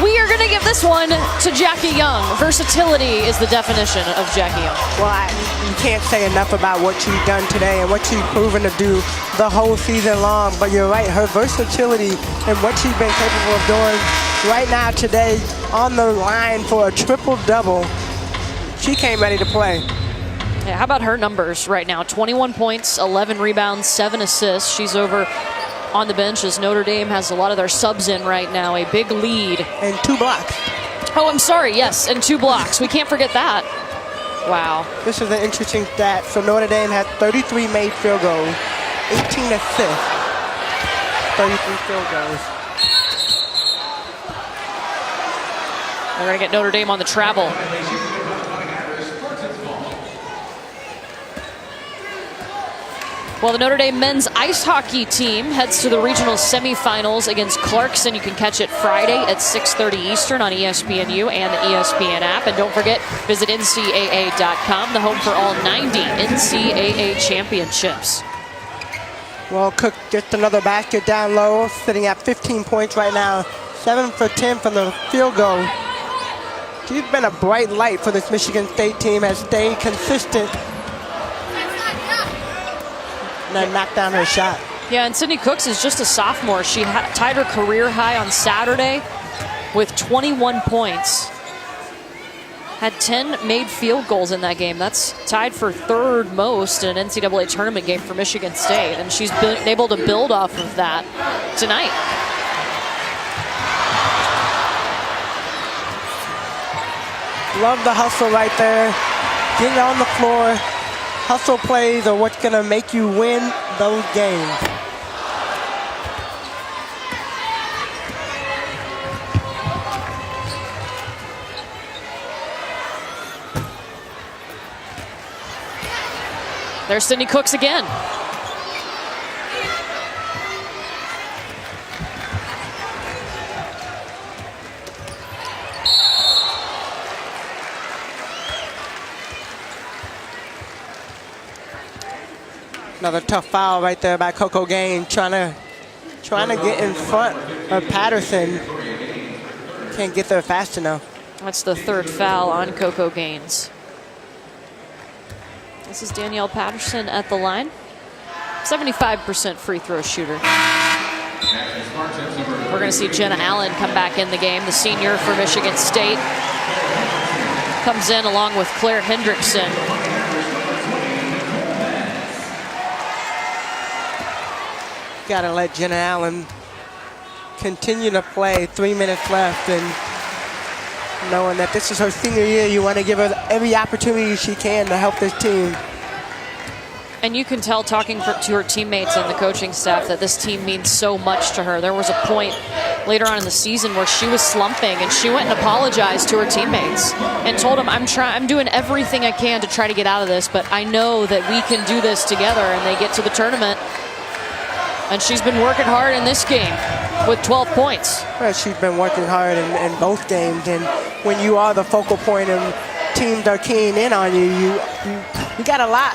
A: We are going to give this one to Jackie Young. Versatility is the definition of Jackie Young.
B: Well, you can't say enough about what she's done today and what she's proven to do the whole season long. But you're right, her versatility and what she's been capable of doing right now today on the line for a triple-double. She came ready to play.
A: Yeah, how about her numbers right now? 21 points, 11 rebounds, 7 assists. She's over on the bench as Notre Dame has a lot of their subs in right now. A big lead.
B: And 2 blocks.
A: Oh, I'm sorry. Yes, and 2 blocks. We can't forget that. Wow.
B: This is an interesting stat. So Notre Dame had 33 made field goals, 18 assists, 33 field goals.
A: They're going to get Notre Dame on the travel. Well, the Notre Dame men's ice hockey team heads to the regional semifinals against Clarkson. You can catch it Friday at 6:30 Eastern on ESPNU and the ESPN app. And don't forget, visit NCAA.com, the home for all 90 NCAA championships.
B: Well, Cook gets another basket down low, sitting at 15 points right now. 7 for 10 from the field goal. She's been a bright light for this Michigan State team, has stayed consistent. And then knocked down her shot.
A: Yeah, and Sydney Cooks is just a sophomore. She tied her career high on Saturday with 21 points. Had 10 made field goals in that game. That's tied for 3rd most in an NCAA tournament game for Michigan State. And she's been able to build off of that tonight.
B: Love the hustle right there. Getting on the floor. Hustle plays are what's going to make you win those games.
A: There's Sydney Cooks again.
B: Another tough foul right there by Coco Gaines, trying to get in front of Patterson. Can't get there fast enough.
A: That's the 3rd foul on Coco Gaines. This is Danielle Patterson at the line. 75% free throw shooter. We're going to see Jenna Allen come back in the game, the senior for Michigan State. Comes in along with Claire Hendrickson.
B: Got to let Jenna Allen continue to play. 3 minutes left, and knowing that this is her senior year, you want to give her every opportunity she can to help this team.
A: And you can tell, talking to her teammates and the coaching staff, that this team means so much to her. There was a point later on in the season where she was slumping, and she went and apologized to her teammates and told them, I'm doing everything I can to try to get out of this, but I know that we can do this together. And they get to the tournament, and she's been working hard in this game with 12 points.
B: Well, she's been working hard in both games, and when you are the focal point and teams are keying in on you, you got a lot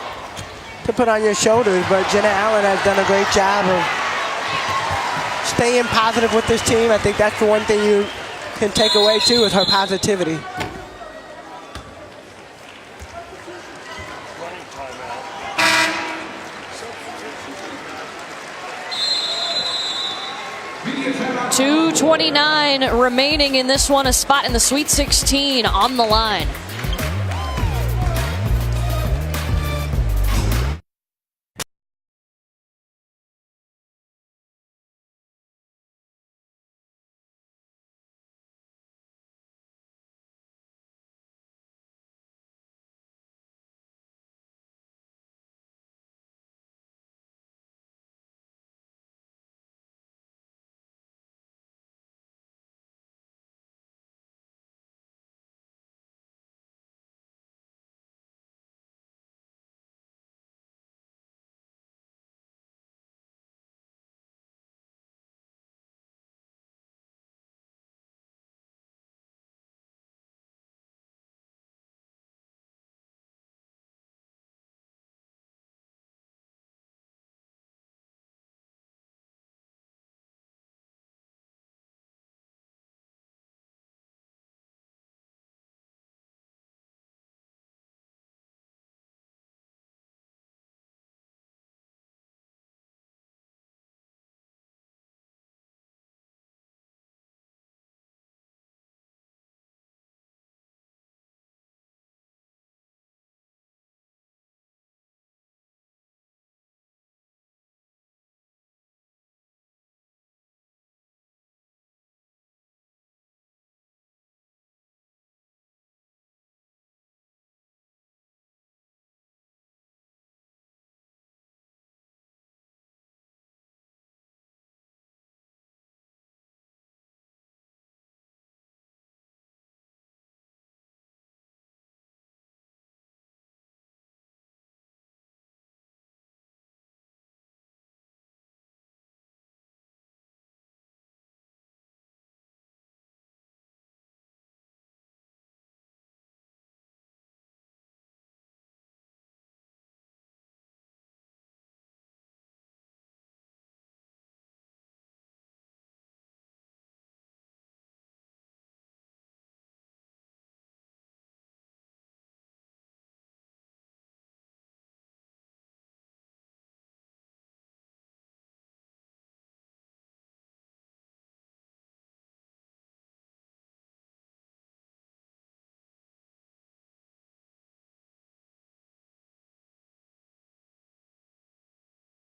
B: to put on your shoulders. But Jenna Allen has done a great job of staying positive with this team. I think that's the one thing you can take away too, is her positivity.
A: .229 remaining in this one, a spot in the Sweet 16 on the line.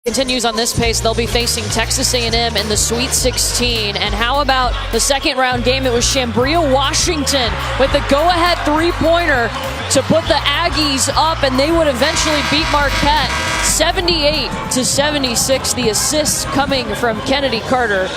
A: Continues on this pace, they'll be facing Texas A&M in the Sweet 16. And how about the second round game? It was Chambria, Washington with the go-ahead three-pointer to put the Aggies up, and they would eventually beat Marquette 78-76. The assists coming from Kennedy Carter,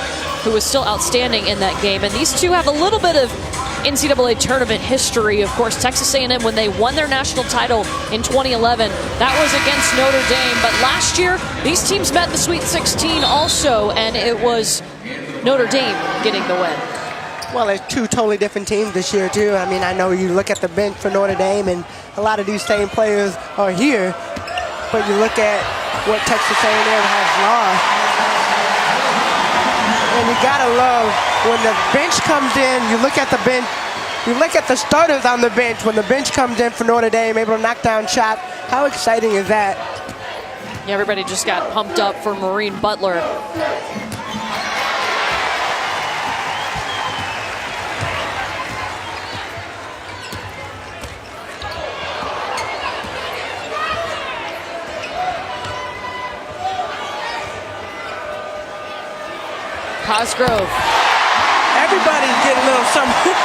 A: who was still outstanding in that game. And these two have a little bit of NCAA tournament history. Of course, Texas A&M, when they won their national title in 2011, that was against Notre Dame. But last year, these teams met the Sweet 16 also, and it was Notre Dame getting the win.
B: Well, it's two totally different teams this year, too. I mean, I know you look at the bench for Notre Dame, and a lot of these same players are here, but you look at what Texas A&M has lost, and you gotta love when the bench comes in, you look at the bench, you look at the starters on the bench, when the bench comes in for Notre Dame, able to knock down shots. How exciting is that?
A: Yeah, everybody just got pumped up for Maureen Butler. Cosgrove.
B: Everybody's getting a little something.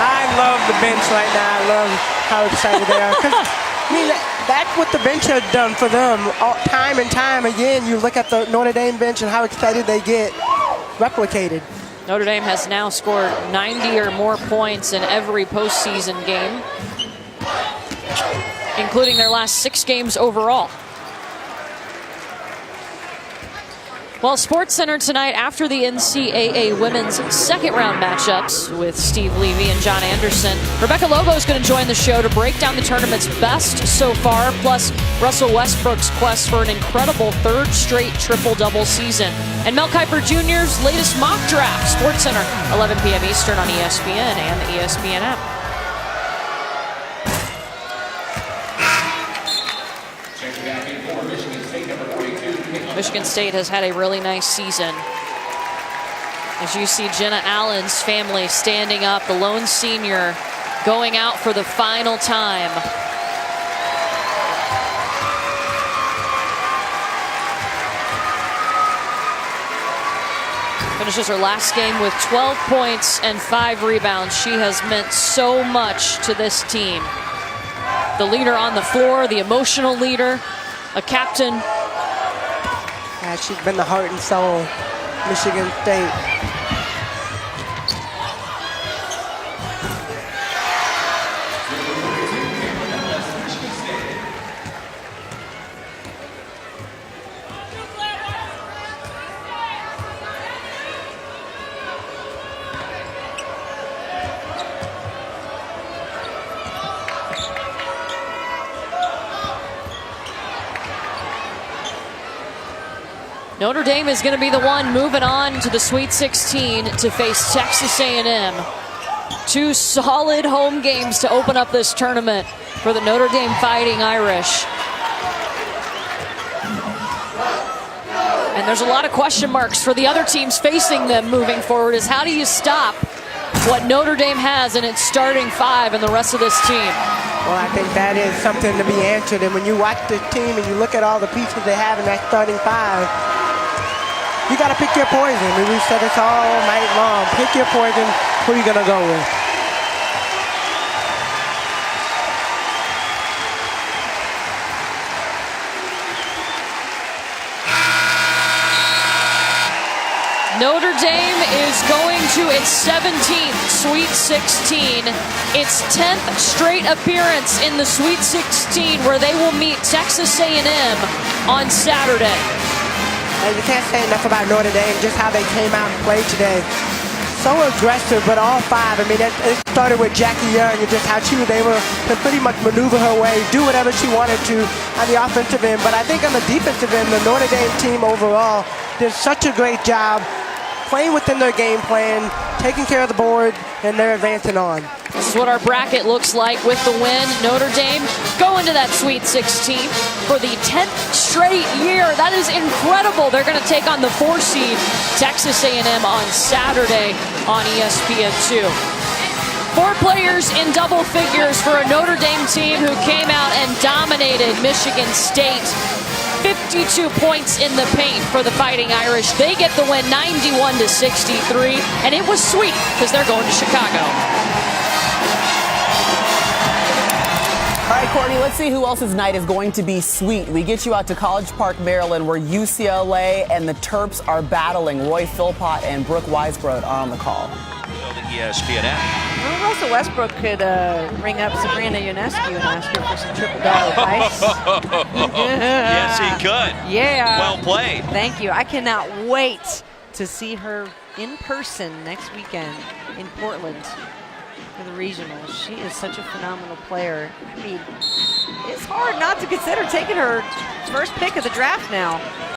B: I love the bench right now. I love how excited they are. 'Cause, I mean, that's what the bench has done for them. Time and time again, you look at the Notre Dame bench and how excited they get. Replicated.
A: Notre Dame has now scored 90 or more points in every postseason game, including their last 6 games overall. Well, SportsCenter tonight after the NCAA women's second round matchups with Steve Levy and John Anderson. Rebecca Lobo is going to join the show to break down the tournament's best so far, plus Russell Westbrook's quest for an incredible third straight triple-double season. And Mel Kiper Jr.'s latest mock draft. SportsCenter, 11 p.m. Eastern on ESPN and the ESPN app. Michigan State has had a really nice season. As you see Jenna Allen's family standing up, the lone senior going out for the final time. Finishes her last game with 12 points and 5 rebounds. She has meant so much to this team. The leader on the floor, the emotional leader, a captain.
B: Yeah, she's been the heart and soul of Michigan State.
A: Notre Dame is going to be the one moving on to the Sweet 16 to face Texas A&M. 2 solid home games to open up this tournament for the Notre Dame Fighting Irish. And there's a lot of question marks for the other teams facing them moving forward, is how do you stop what Notre Dame has in its starting 5 and the rest of this team?
B: Well, I think that is something to be answered. And when you watch the team and you look at all the pieces they have in that starting 5, you got to pick your poison. I mean, we've said this all night long. Pick your poison. Who are you going to go with?
A: Notre Dame is going to its 17th Sweet 16, its 10th straight appearance in the Sweet 16, where they will meet Texas A&M on Saturday.
B: And you can't say enough about Notre Dame, just how they came out and played today. So aggressive, but all 5. I mean, it started with Jackie Young and just how she was able to pretty much maneuver her way, do whatever she wanted to on the offensive end. But I think on the defensive end, the Notre Dame team overall did such a great job playing within their game plan, taking care of the board, and they're advancing on.
A: This is what our bracket looks like with the win. Notre Dame going to that Sweet 16 for the 10th straight year. That is incredible. They're going to take on the 4 seed Texas A&M on Saturday on ESPN2. 4 players in double figures for a Notre Dame team who came out and dominated Michigan State 52 points in the paint for the Fighting Irish. They get the win 91-63, and it was sweet because they're going to Chicago.
E: All right, Courtney, let's see who else's night is going to be sweet. We get you out to College Park, Maryland, where UCLA and the Terps are battling. Roy Philpott and Brooke Weisbrod are on the call.
K: ESPN app.
L: Well, Russell Westbrook could ring up Sabrina Ionescu and ask her for some triple-double advice.
K: Yes, he could.
L: Yeah.
K: Well played.
L: Thank you. I cannot wait to see her in person next weekend in Portland for the regionals. She is such a phenomenal player. I mean, it's hard not to consider taking her first pick of the draft now.